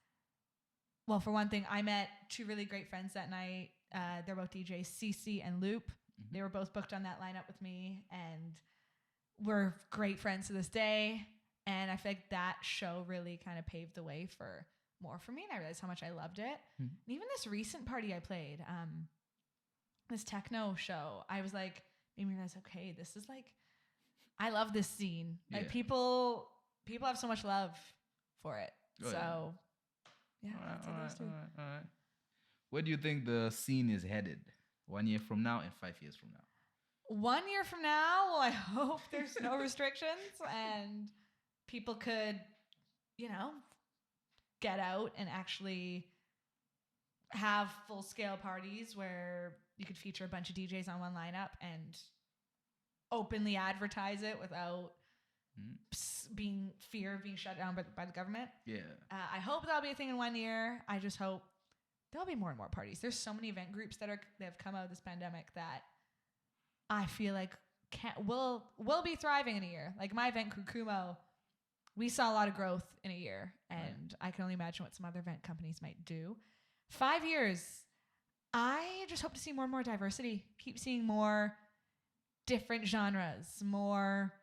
well, for one thing, I met two really great friends that night. They're both DJs, CC and Loop. They were both booked on that lineup with me, and we're great friends to this day. And I feel like that show really kind of paved the way for more for me, and I realized how much I loved it. And even this recent party I played, this techno show, I was like, made me realize, okay, this is like, I love this scene. Like people have so much love for it. So yeah, all right. Where do you think the scene is headed 1 year from now and 5 years from now? 1 year from now, well, I hope there's no restrictions and people could, get out and actually have full-scale parties where you could feature a bunch of DJs on one lineup and openly advertise it without being fear of being shut down by the government. Yeah. I hope that'll be a thing in 1 year. I just hope there'll be more and more parties. There's so many event groups that have come out of this pandemic that I feel like will be thriving in a year. Like my event crew, Kumo, we saw a lot of growth in a year, and I can only imagine what some other event companies might do. 5 years, I just hope to see more and more diversity. Keep seeing more different genres, more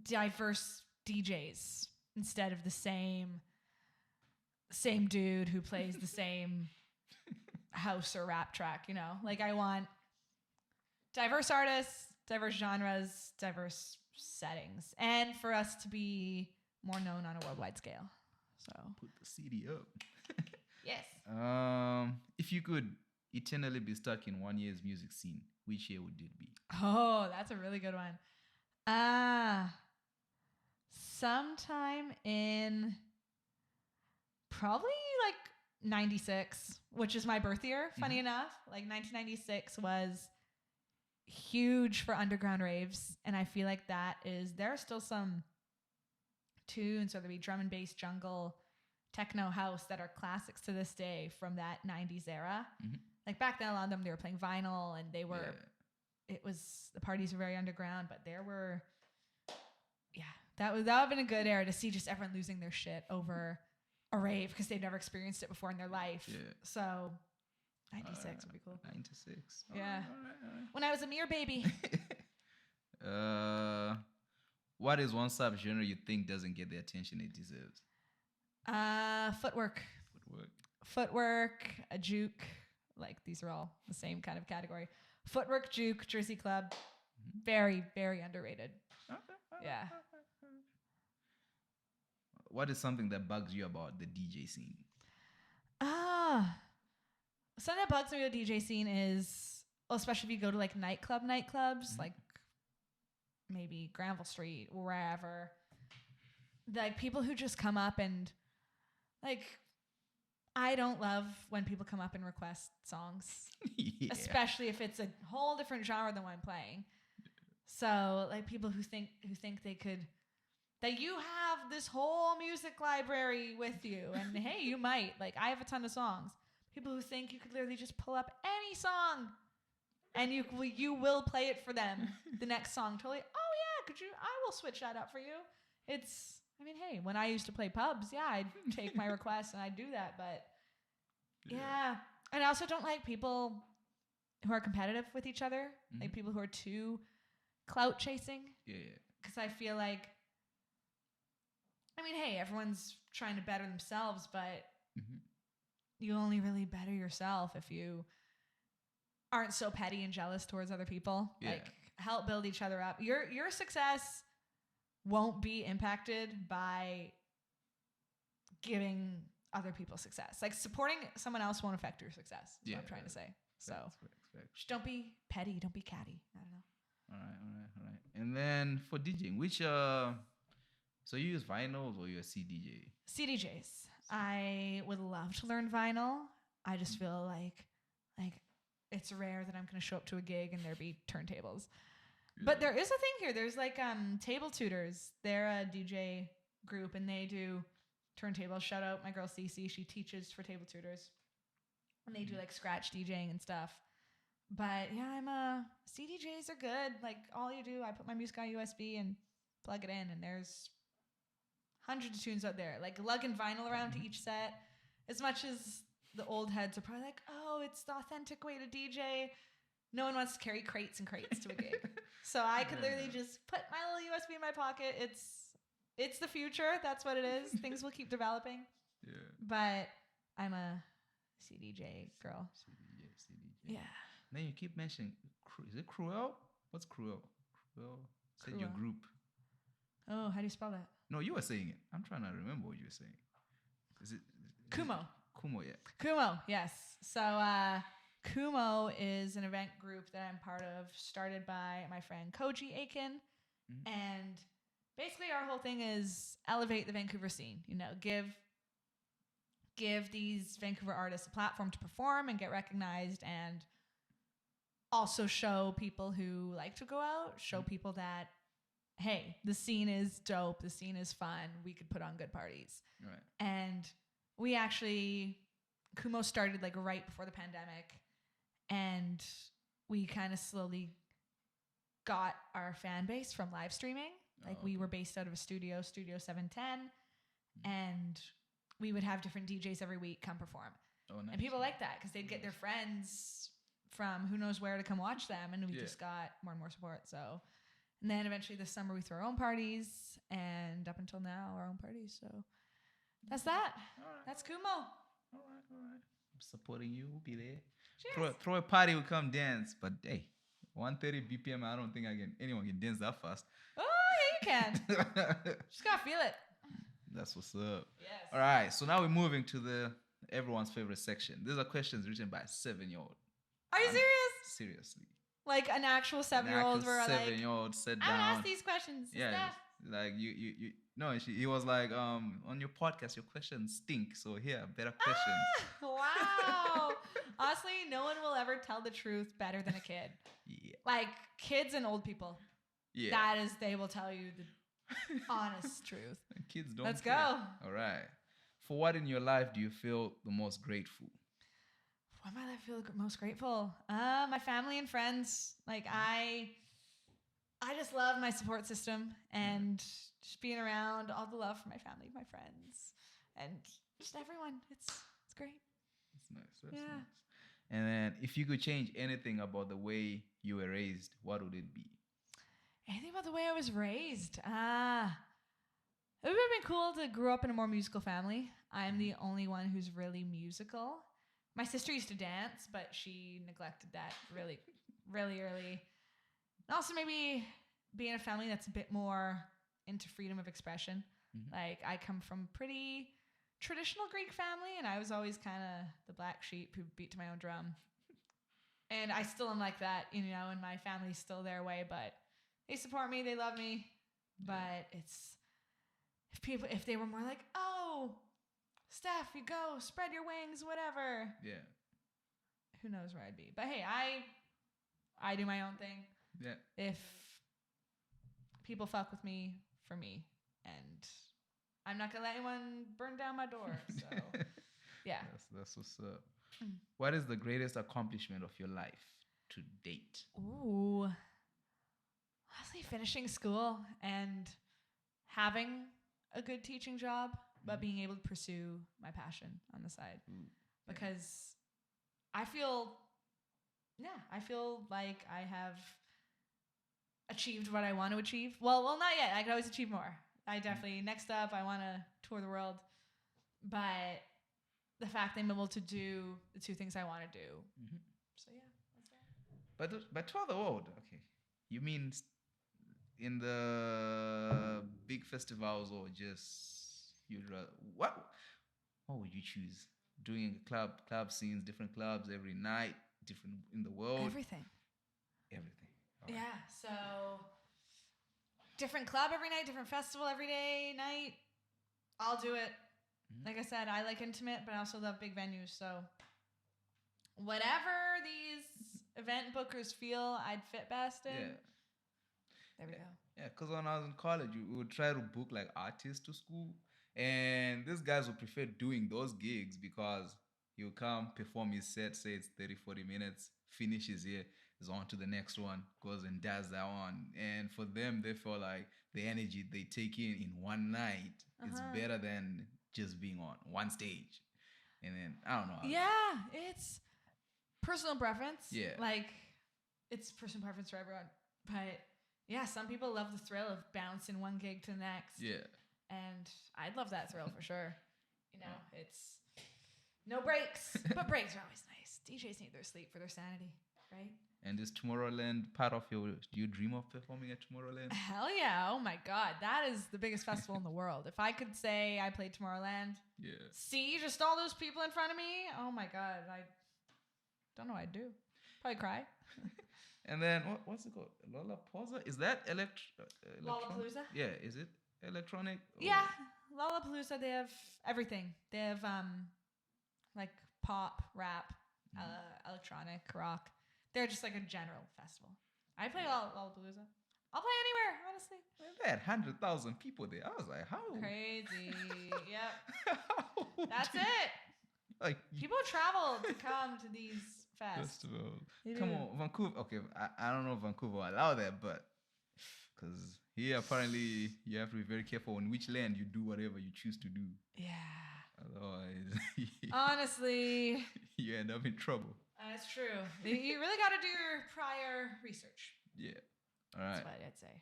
diverse DJs instead of the same dude who plays the same house or rap track, you know? Like I want diverse artists, diverse genres, diverse settings, and for us to be more known on a worldwide scale. So Put the CD up. yes. If you could eternally be stuck in 1 year's music scene, which year would it be? Oh, that's a really good one. Sometime in probably like 96, which is my birth year, funny enough. Like 1996 was huge for underground raves, and I feel like there are still some tunes, whether it be drum and bass, jungle, techno, house, that are classics to this day from that 90s era. Like back then, a lot of them, they were playing vinyl, and they were the parties were very underground, but there were that would have been a good era to see just everyone losing their shit over a rave because they've never experienced it before in their life. So 96 would be cool. 96. Yeah. All right. When I was a mere baby. What is one subgenre you think doesn't get the attention it deserves? Footwork. Footwork, a juke. Like these are all the same kind of category. Footwork, juke, Jersey Club. Very, very underrated. Yeah. What is something that bugs you about the DJ scene? Something that bugs me with the DJ scene is, well, especially if you go to like nightclubs, like maybe Granville Street, wherever, like people who just come up and like, I don't love when people come up and request songs, especially if it's a whole different genre than what I'm playing. So like people who think they could, that you have this whole music library with you, and hey, you might, like I have a ton of songs. People who think you could literally just pull up any song and you will play it for them. The next song, totally. Oh yeah, I will switch that up for you. Hey, when I used to play pubs, I'd take my requests and I'd do that. But yeah. And I also don't like people who are competitive with each other, like people who are too clout chasing. Yeah. Because I feel like, hey, everyone's trying to better themselves, but you only really better yourself if you aren't so petty and jealous towards other people. Yeah. Like, help build each other up. Your success won't be impacted by giving other people success. Like, supporting someone else won't affect your success, is what I'm trying to say. So, just don't be petty. Don't be catty. I don't know. All right. And then for DJing, which so you use vinyls or you're a CDJ? CDJs. I would love to learn vinyl. I just feel like it's rare that I'm going to show up to a gig and there be turntables. Yeah. But there is a thing here. There's like Table Tutors. They're a DJ group and they do turntables. Shout out my girl Cece. She teaches for Table Tutors. And they do like scratch DJing and stuff. But yeah, CDJs are good. Like all you do, I put my music on USB and plug it in, and there's hundreds of tunes out there. Like lugging vinyl around to each set. As much as the old heads are probably like, oh, it's the authentic way to DJ. No one wants to carry crates and crates to a gig. So I could literally just put my little USB in my pocket. It's the future. That's what it is. Things will keep developing. Yeah. But I'm a CDJ girl. CDJ. Yeah. Then you keep mentioning, is it Cruel? What's Cruel? Cruel. Said your group. Oh, how do you spell that? No, you were saying it. I'm trying to remember what you were saying. Is it Kumo? Kumo, yeah. Kumo, yes. So Kumo is an event group that I'm part of, started by my friend Koji Aiken. And basically our whole thing is elevate the Vancouver scene. You know, give these Vancouver artists a platform to perform and get recognized, and also show people who like to go out, show people that, hey, the scene is dope, the scene is fun, we could put on good parties. Right. And we actually Kumo started like right before the pandemic, and we kind of slowly got our fan base from live streaming. Like we were based out of a studio 710, and we would have different DJs every week come perform. Oh, nice. And people liked that because they'd get their friends from who knows where to come watch them, and we just got more and more support. So, and then eventually this summer we threw our own parties, and up until now our own parties. So that's that. All right. That's Kumo. All right. I'm supporting you. We'll be there. Cheers. Throw a party. We come dance. But hey, 130 BPM. I don't think anyone can dance that fast. Oh yeah, you can. Just gotta feel it. That's what's up. Yes. All right. So now we're moving to everyone's favorite section. These are questions written by a 7-year-old. Are you serious? Seriously. Like an actual 7-year-old where like 7-year-old sat I down. would ask these questions. Yeah. Steph. Like you no, he was like, on your podcast, your questions stink. So here, better questions. Wow. Honestly, no one will ever tell the truth better than a kid. Yeah. Like kids and old people. Yeah. That is, they will tell you the honest truth. And kids don't Let's care. go. All right. For what in your life do you feel the most grateful? What am I feel most grateful? My family and friends. Like I just love my support system and just being around, all the love for my family, my friends, and just everyone. It's great. That's nice. That's Yeah. nice. And then if you could change anything about the way you were raised, what would it be? Anything about the way I was raised? It would have been cool to grow up in a more musical family. I'm the only one who's really musical. My sister used to dance, but she neglected that really, really early. And also maybe being a family that's a bit more into freedom of expression. Mhm. Like I come from pretty traditional Greek family, and I was always kind of the black sheep who beat to my own drum. And I still am like that, you know, and my family's still their way, but they support me, they love me. But it's if they were more like, oh, Steph, you go, spread your wings, whatever. Yeah. Who knows where I'd be? But hey, I do my own thing. Yeah. If people fuck with me, for me, and I'm not gonna let anyone burn down my door. So yeah. That's what's up. Mm. What is the greatest accomplishment of your life to date? Ooh. Honestly, finishing school and having a good teaching job, but being able to pursue my passion on the side. Because I feel like I have achieved what I want to achieve. Well, not yet. I could always achieve more. I definitely, next up, I want to tour the world. But the fact that I'm able to do the two things I want to do. Mhm. So yeah, that's that. But tour the world, okay. You mean in the big festivals or just what would you choose? Doing club scenes, different clubs every night, different in the world. Everything. All right. Yeah, so different club every night, different festival every day, night. I'll do it. Mhm. Like I said, I like intimate, but I also love big venues. So whatever these event bookers feel I'd fit best in, Yeah. there we go. Yeah, because when I was in college, we would try to book like artists to school. And these guys would prefer doing those gigs because he'll come, perform his set, say it's 30, 40 minutes, finishes here, is on to the next one, goes and does that one. And for them, they feel like the energy they take in one night is better than just being on one stage. And then, I don't know. Yeah, it's personal preference. Yeah. Like, it's personal preference for everyone. But yeah, some people love the thrill of bouncing one gig to the next. Yeah. And I'd love that thrill for sure. You know, it's no breaks, but breaks are always nice. DJs need their sleep for their sanity, right? And is Tomorrowland part of do you dream of performing at Tomorrowland? Hell yeah. Oh my God. That is the biggest festival in the world. If I could say I played Tomorrowland, Yeah. see just all those people in front of me. Oh my God. I don't know what I'd do. Probably cry. And then, what's it called? Lollapalooza? Is that electronic? Lollapalooza? Yeah, is it electronic? Yeah. Lollapalooza, they have everything. They have like pop, rap, electronic, rock. They're just like a general festival. I play Lollapalooza. I'll play anywhere, honestly. They had 100,000 people there. I was like, how? Crazy. Yep. How That's do- it. Like People travel to come to these fests. festival. They Come do. on, Vancouver. Okay, I don't know if Vancouver will allow that, but because here apparently you have to be very careful on which land you do whatever you choose to do. Yeah. Otherwise, Honestly, you end up in trouble. that's true. You really got to do your prior research. Yeah. All right. That's what I'd say.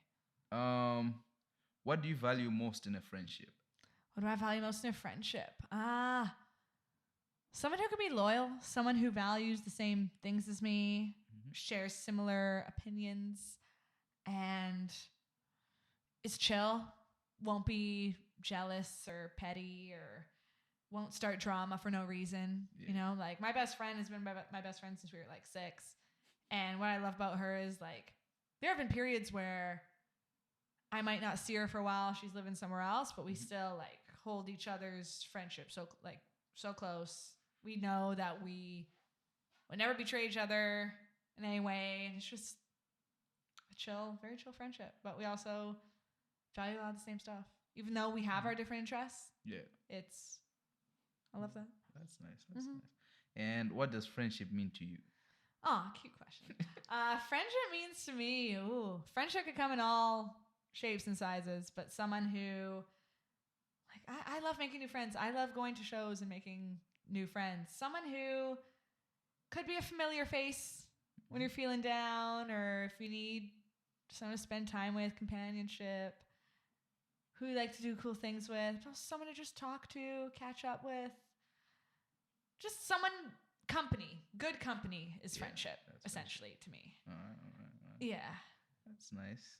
What do you value most in a friendship? What do I value most in a friendship? Someone who can be loyal, someone who values the same things as me, shares similar opinions, and is chill, won't be jealous or petty or won't start drama for no reason. Yeah. You know, like my best friend has been my best friend since we were like 6. And what I love about her is like there have been periods where I might not see her for a while. She's living somewhere else, but we still like hold each other's friendship so close. We know that we would never betray each other in any way. And it's just a very chill friendship. But we also value a lot of the same stuff. Even though we have our different interests, Yeah. I love that. That's nice. That's nice. And what does friendship mean to you? Oh, cute question. Friendship means to me, friendship could come in all shapes and sizes, but someone who, like, I love making new friends. I love going to shows and making new friends. Someone who could be a familiar face when you're feeling down or if you need someone to spend time with, companionship, who you like to do cool things with, just someone to just talk to, catch up with. Just someone, good company is friendship, essentially, to me. All right. Yeah. That's nice.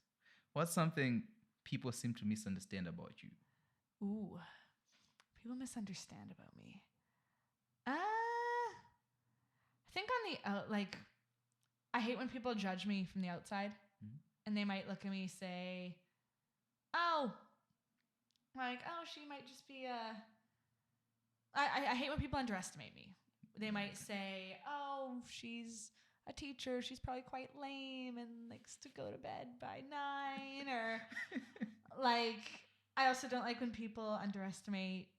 What's something people seem to misunderstand about you? Ooh, people misunderstand about me. I think on the I hate when people judge me from the outside, and they might look at me say, "Oh, she might just be a." I hate when people underestimate me. They might say, "Oh, she's a teacher. She's probably quite lame and likes to go to bed by 9," or like. I also don't like when people underestimate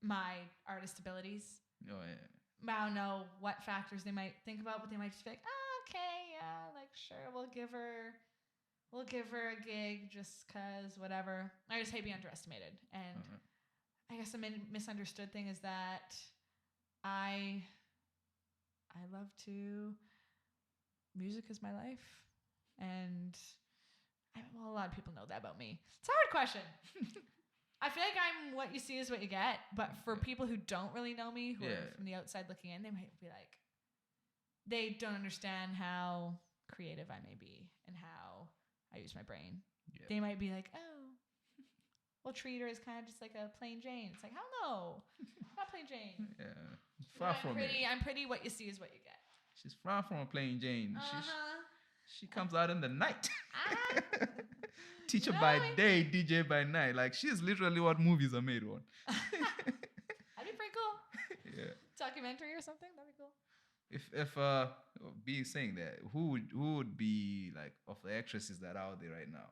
my artist abilities. Oh yeah. I don't know what factors they might think about, but they might just be like, okay, yeah, like sure, we'll give her a gig just cause whatever. I just hate being underestimated. And I guess the misunderstood thing is that I love to music is my life. And a lot of people know that about me. It's a hard question. I feel like I'm what you see is what you get. But for people who don't really know me, who are from the outside looking in, they might be like, they don't understand how creative I may be and how I use my brain. Yeah. They might be like, oh, well, treat her as kind of just like a plain Jane. It's like, hell no, not plain Jane. Yeah, far from it. I'm pretty. What you see is what you get. She's far from a plain Jane. She comes out in the night. Teacher by day, DJ by night. Like she's literally what movies are made on. That'd be pretty cool. Yeah. Documentary or something. That'd be cool. If being saying that, who would be like of the actresses that are out there right now?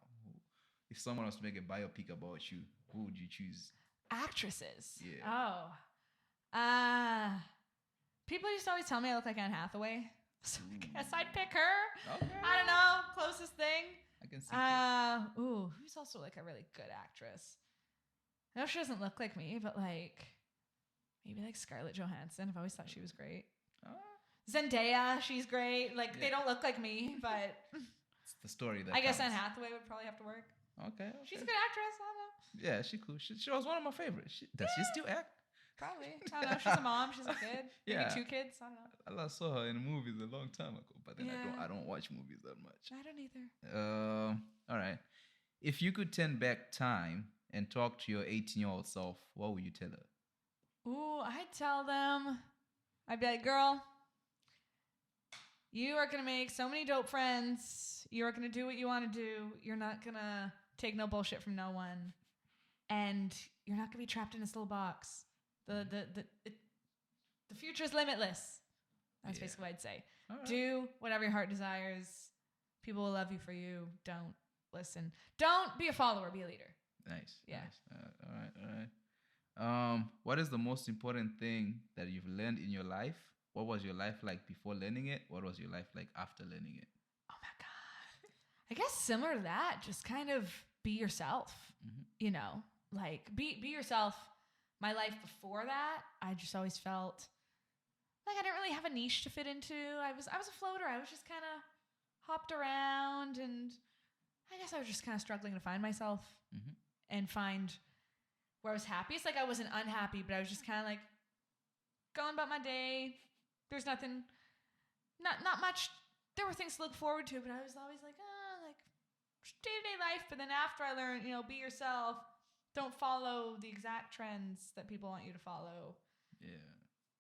If someone was to make a biopic about you, who would you choose? Actresses. Yeah. Oh. People used to always tell me I look like Anne Hathaway. So I guess I'd pick her. Okay. I don't know. Closest thing. I can see. Who's also like a really good actress? I know she doesn't look like me, but like maybe like Scarlett Johansson. I've always thought she was great. Zendaya, she's great. Like they don't look like me, but it's the story that I guess Anne Hathaway would probably have to work. Okay. She's a good actress. I don't know. Yeah, she's cool. She was one of my favorites. Does she still act? Probably. I don't know. She's a mom. She's a kid. Maybe 2 kids. I don't know. I saw her in movies a long time ago, but then I don't watch movies that much. I don't either. All right. If you could turn back time and talk to your 18-year-old self, what would you tell her? Ooh, I'd tell them. I'd be like, girl, you are going to make so many dope friends. You are going to do what you want to do. You're not going to take no bullshit from no one. And you're not going to be trapped in this little box. The future is limitless. That's basically what I'd say. Right. Do whatever your heart desires. People will love you for you. Don't listen. Don't be a follower. Be a leader. Nice. Yeah. Nice. All right. What is the most important thing that you've learned in your life? What was your life like before learning it? What was your life like after learning it? Oh my God. I guess similar to that, just kind of be yourself, you know, like be yourself. My life before that, I just always felt like I didn't really have a niche to fit into. I was a floater. I was just kind of hopped around, and I guess I was just kind of struggling to find myself and find where I was happiest. Like I wasn't unhappy, but I was just kind of like going about my day. There's nothing, not much. There were things to look forward to, but I was always like, like day-to-day life. But then after I learned, you know, be yourself. Don't follow the exact trends that people want you to follow. Yeah.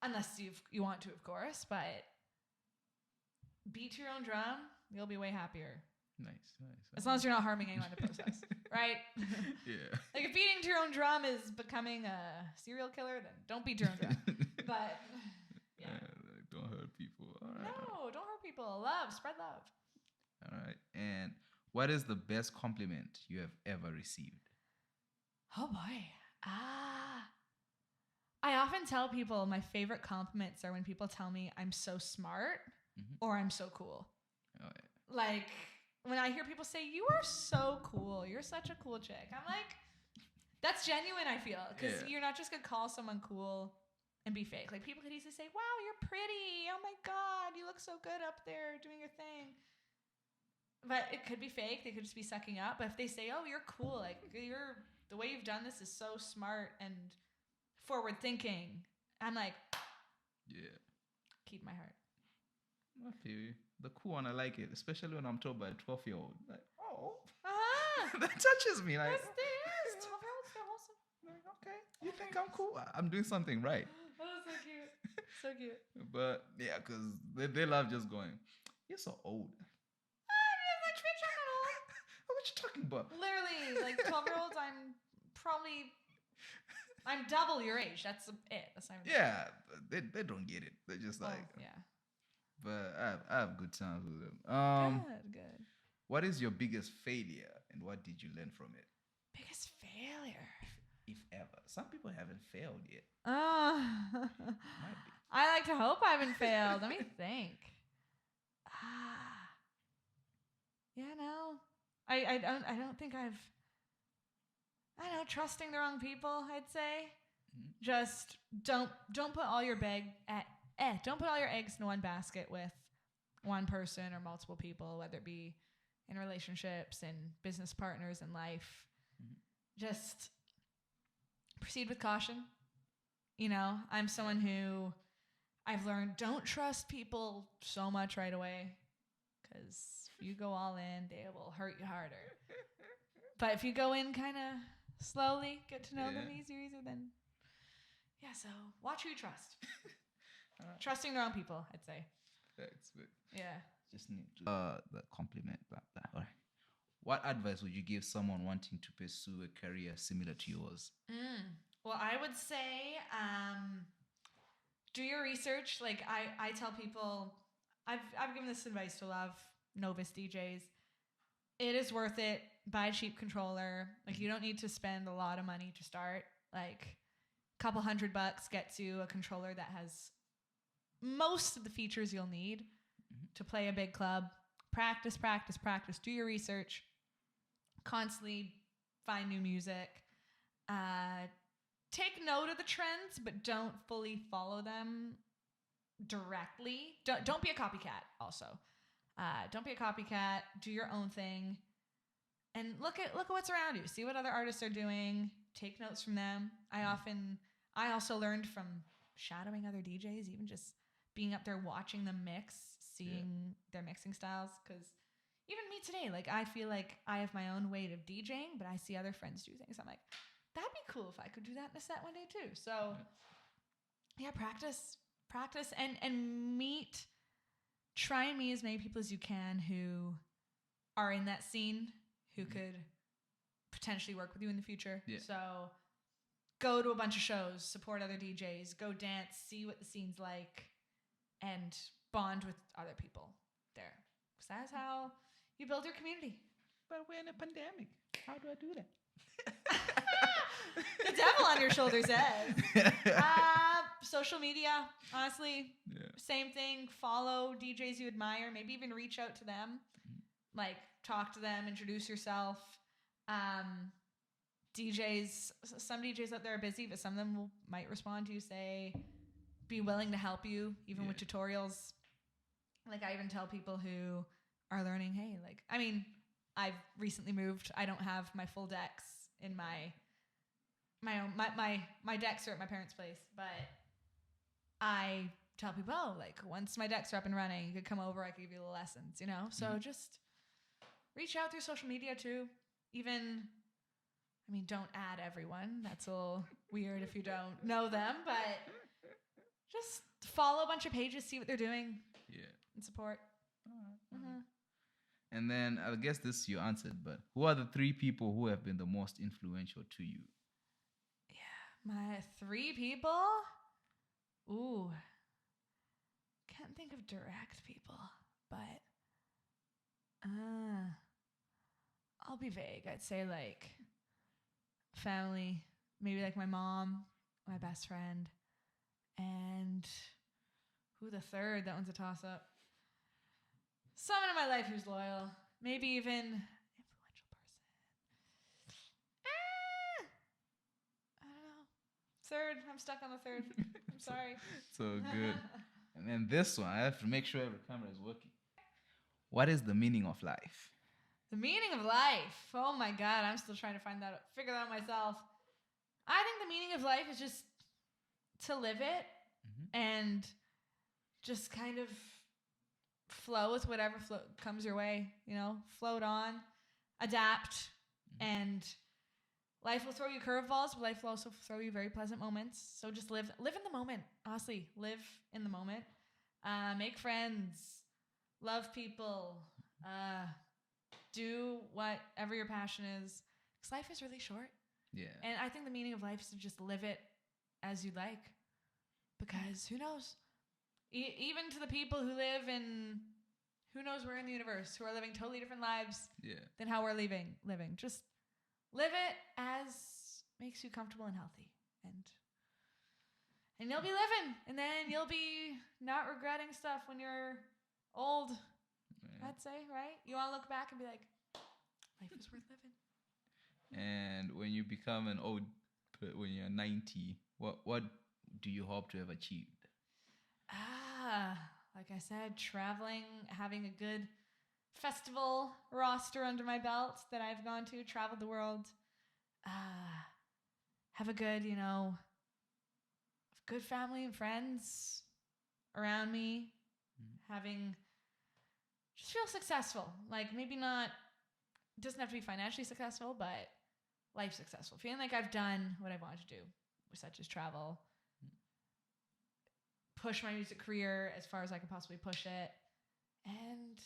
Unless you want to, of course. But beat to your own drum, you'll be way happier. Nice. As long as you're not harming anyone in the process, right? Yeah. Like if beating to your own drum is becoming a serial killer, then don't beat to your own drum. But yeah. Like, don't hurt people. All right. No, don't hurt people. Love, spread love. All right. And what is the best compliment you have ever received? Oh boy. I often tell people my favorite compliments are when people tell me I'm so smart or I'm so cool. Oh, yeah. Like when I hear people say, you are so cool, you're such a cool chick, I'm like, that's genuine, I feel. Because you're not just going to call someone cool and be fake. Like people could easily say, wow, you're pretty. Oh my God, you look so good up there doing your thing. But it could be fake. They could just be sucking up. But if they say, oh, you're cool, like the way you've done this is so smart and forward thinking, I'm like, yeah, keep my heart. I feel you. The cool one, I like it, especially when I'm told by a 12-year-old. Like, oh, that touches me. Like, yes, 12-year-olds, they're wholesome. Like, okay, you think I'm cool? I'm doing something right. Oh, so cute. So cute. But yeah, because they love just going, you're so old. What you talking about? Literally, like 12-year-olds, I'm double your age. That's it. That's not even they don't get it. They're just like, yeah. But I have good times with them. Good. What is your biggest failure, and what did you learn from it? Biggest failure, if ever. Some people haven't failed yet. I like to hope I haven't failed. Let me think. Yeah, no. I don't think I've. I don't know, trusting the wrong people, I'd say. Just don't put all your don't put all your eggs in one basket with one person or multiple people, whether it be in relationships and business partners in life. Just proceed with caution. You know, I'm someone who I've learned don't trust people so much right away, because if you go all in, they will hurt you harder. But if you go in kind of slowly, get to know them easier, then so watch who you trust. Trusting the wrong people, I'd say. That's good. Yeah. Just need to the compliment. Blah, blah. All right. What advice would you give someone wanting to pursue a career similar to yours? Well, I would say do your research. Like I tell people, I've given this advice to a lot of novice DJs. It is worth it. Buy a cheap controller. Like you don't need to spend a lot of money to start. Like a couple $100 gets you a controller that has most of the features you'll need to play a big club. Practice. Do your research. Constantly find new music. Take note of the trends, but don't fully follow them directly. Don't be a copycat also. Don't be a copycat. Do your own thing. And look at what's around you. See what other artists are doing. Take notes from them. I also learned from shadowing other DJs, even just being up there watching them mix, seeing their mixing styles. Because even me today, like I feel like I have my own way of DJing, but I see other friends do things. I'm like, that'd be cool if I could do that in a set one day too. So yeah, practice and try and meet as many people as you can who are in that scene, who could potentially work with you in the future. Yeah. So go to a bunch of shows, support other DJs, go dance, see what the scene's like, and bond with other people there. Because that's how you build your community. But we're in a pandemic. How do I do that? The devil on your shoulder says. Social media, honestly, same thing. Follow DJs you admire. Maybe even reach out to them. Like, talk to them, introduce yourself. DJs, some DJs out there are busy, but some of them might respond to you, say, be willing to help you, even with tutorials. Like, I even tell people who are learning, hey, like, I mean, I've recently moved. I don't have my full decks in my decks are at my parents' place, but I tell people, oh, like, once my decks are up and running, you could come over, I could give you the lessons, you know? So just reach out through social media too. Even, I mean, don't add everyone. That's a little weird if you don't know them, but just follow a bunch of pages, see what they're doing. Yeah. And support. And then I guess this you answered, but who are the 3 people who have been the most influential to you? Yeah, my 3 people? Ooh. Can't think of direct people, but I'll be vague. I'd say like family, maybe like my mom, my best friend, and who the third? That one's a toss-up. Someone in my life who's loyal. Maybe even influential person. I don't know. Third. I'm stuck on the third. I'm sorry. So good. And then this one, I have to make sure every camera is working. What is the meaning of life? The meaning of life. Oh my God. I'm still trying to figure that out myself. I think the meaning of life is just to live it and just kind of flow with whatever comes your way, you know, float on, adapt, and life will throw you curveballs, but life will also throw you very pleasant moments. So just live in the moment. Honestly, live in the moment. Make friends, love people, do whatever your passion is, because life is really short. Yeah. And I think the meaning of life is to just live it as you like, because who knows? Even to the people who live in who knows where in the universe, who are living totally different lives than how we're living. Just live it as makes you comfortable and healthy. And you'll be living. And then you'll be not regretting stuff when you're old, I'd say, right? You want to look back and be like, life is worth living. And when you become when you're 90, what do you hope to have achieved? Like I said, traveling, having a good festival roster under my belt that I've gone to, traveled the world, have a good, good family and friends around me, just feel successful. Like maybe not, it doesn't have to be financially successful, but life successful. Feeling like I've done what I wanted to do, such as travel, push my music career as far as I can possibly push it, and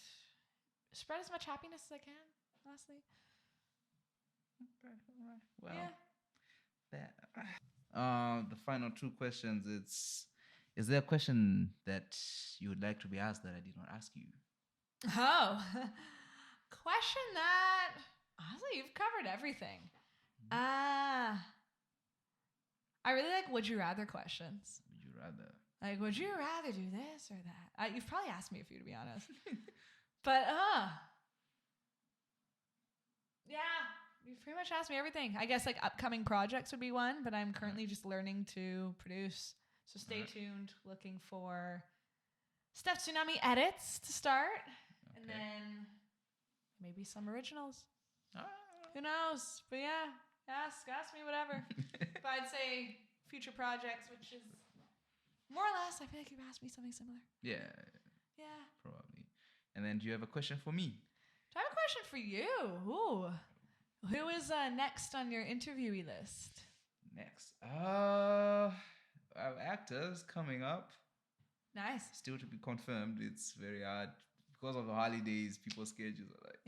spread as much happiness as I can, honestly. Well, the final 2 questions. Is there a question that you would like to be asked that I did not ask you? Oh, question that, honestly, you've covered everything. I really like would you rather questions. Would you rather? Like, would you rather do this or that? You've probably asked me a few, to be honest. But, yeah, you've pretty much asked me everything. I guess, like, upcoming projects would be one, but I'm currently just learning to produce. So stay tuned, looking for Steph Tsunami edits to start. Okay. And then maybe some originals. Who knows? But yeah, ask me whatever. But I'd say future projects, which is more or less, I feel like you've asked me something similar. Yeah. Probably. And then do you have a question for me? Do I have a question for you? Ooh. Who is next on your interviewee list? Next. I have actors coming up. Nice. Still to be confirmed. It's very hard. Because of the holidays, people's schedules are like,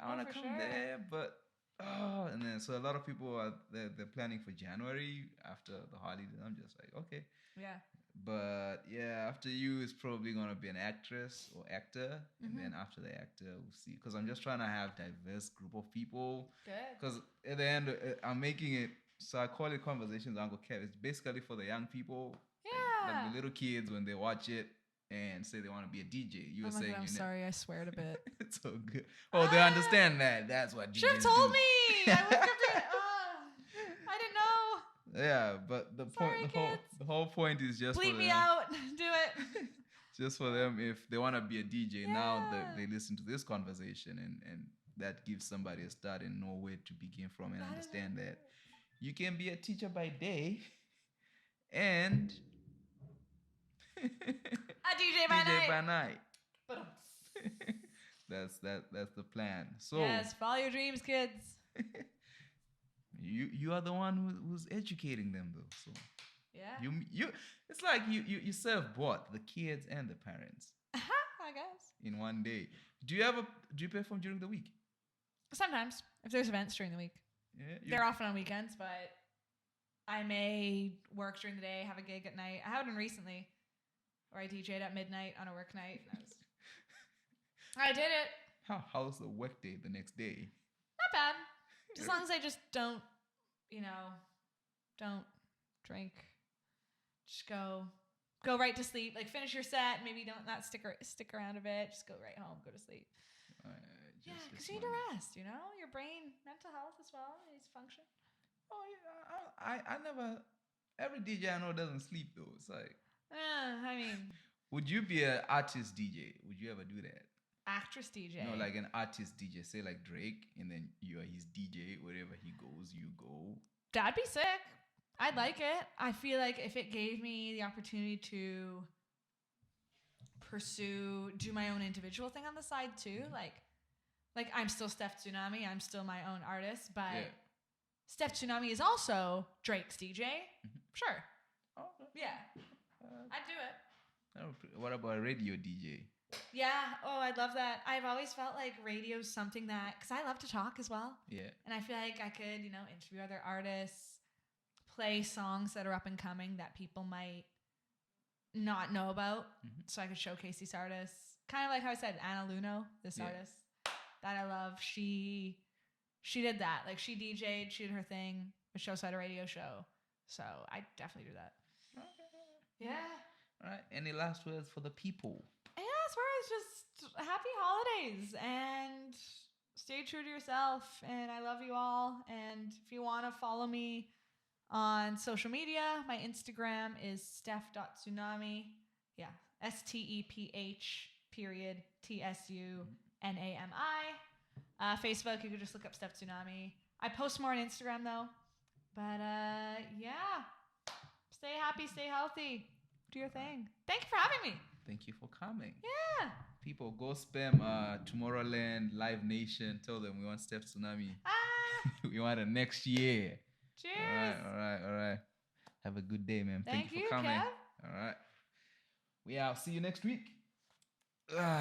I want to come there, but and then so a lot of people they're planning for January after the holidays. I'm just like, okay. Yeah. But yeah, after you it's probably gonna be an actress or actor, and then after the actor we'll see. Because I'm just trying to have diverse group of people. Good. Because at the end I'm making it So I call it Conversations with Uncle Kev. It's basically for the young people, Yeah. like the little kids when they watch it and say they want to be a DJ. You were Oh my saying God, I'm sorry. I sweared a bit. it's so good. Oh, they understand that. That's what DJs Should have told do. me. I looked up it. I didn't know. Yeah, but the Sorry, point, kids. the whole point is just Bleep for me them. out. Do it. Just for them, if they want to be a DJ, now Yeah. they listen to this conversation and that gives somebody a start and know where to begin from and understand that you can be a teacher by day and A DJ by DJ night. by night. But That's the plan. So yes, follow your dreams, kids. you are the one who's educating them though. So Yeah. you it's like you serve both the kids and the parents I guess. in one day. Do you perform during the week? Sometimes, if there's events during the week. Yeah, They're often on weekends, but I may work during the day, have a gig at night. I had one recently where I DJ'd at midnight on a work night. And I did it. How's the work day the next day? Not bad. As long as I just don't drink. Just go right to sleep. Like finish your set. Maybe not stick around a bit. Just go right home. Go to sleep. Yeah, because you need to rest. Your brain, mental health as well needs to function. Oh yeah, I never. Every DJ I know doesn't sleep though. It's like. I mean. Would you be an artist DJ? Would you ever do that? Actress DJ. No, like an artist DJ. Say like Drake, and then you are his DJ. Wherever he goes, you go. That'd be sick. I'd like it. I feel like if it gave me the opportunity to do my own individual thing on the side too, like I'm still Steph Tsunami. I'm still my own artist, but Steph Tsunami is also Drake's DJ. Sure. Okay. Yeah. I'd do it. What about a radio DJ? Yeah. Oh, I'd love that. I've always felt like radio's something that, because I love to talk as well. Yeah. And I feel like I could, interview other artists, play songs that are up and coming that people might not know about. So I could showcase these artists. Kind of like how I said, Anna Luno, this artist that I love. She did that. Like she DJ'd, she did her thing, but she also had a radio show. So I definitely do that. Yeah. All right. Any last words for the people? Yeah, as far as just happy holidays and stay true to yourself. And I love you all. And if you want to follow me on social media, my Instagram is steph.tsunami. Yeah, STEPH period TSUNAMI. Facebook, you could just look up Steph Tsunami. I post more on Instagram though. But yeah, stay happy, stay healthy, do your thing. Thank you for having me. Thank you for coming. Yeah. People, go spam Tomorrowland, Live Nation. Tell them we want Steph Tsunami. We want it next year. Cheers. All right. Have a good day, man. Thank you you, for coming. Kev. All right. We out. See you next week.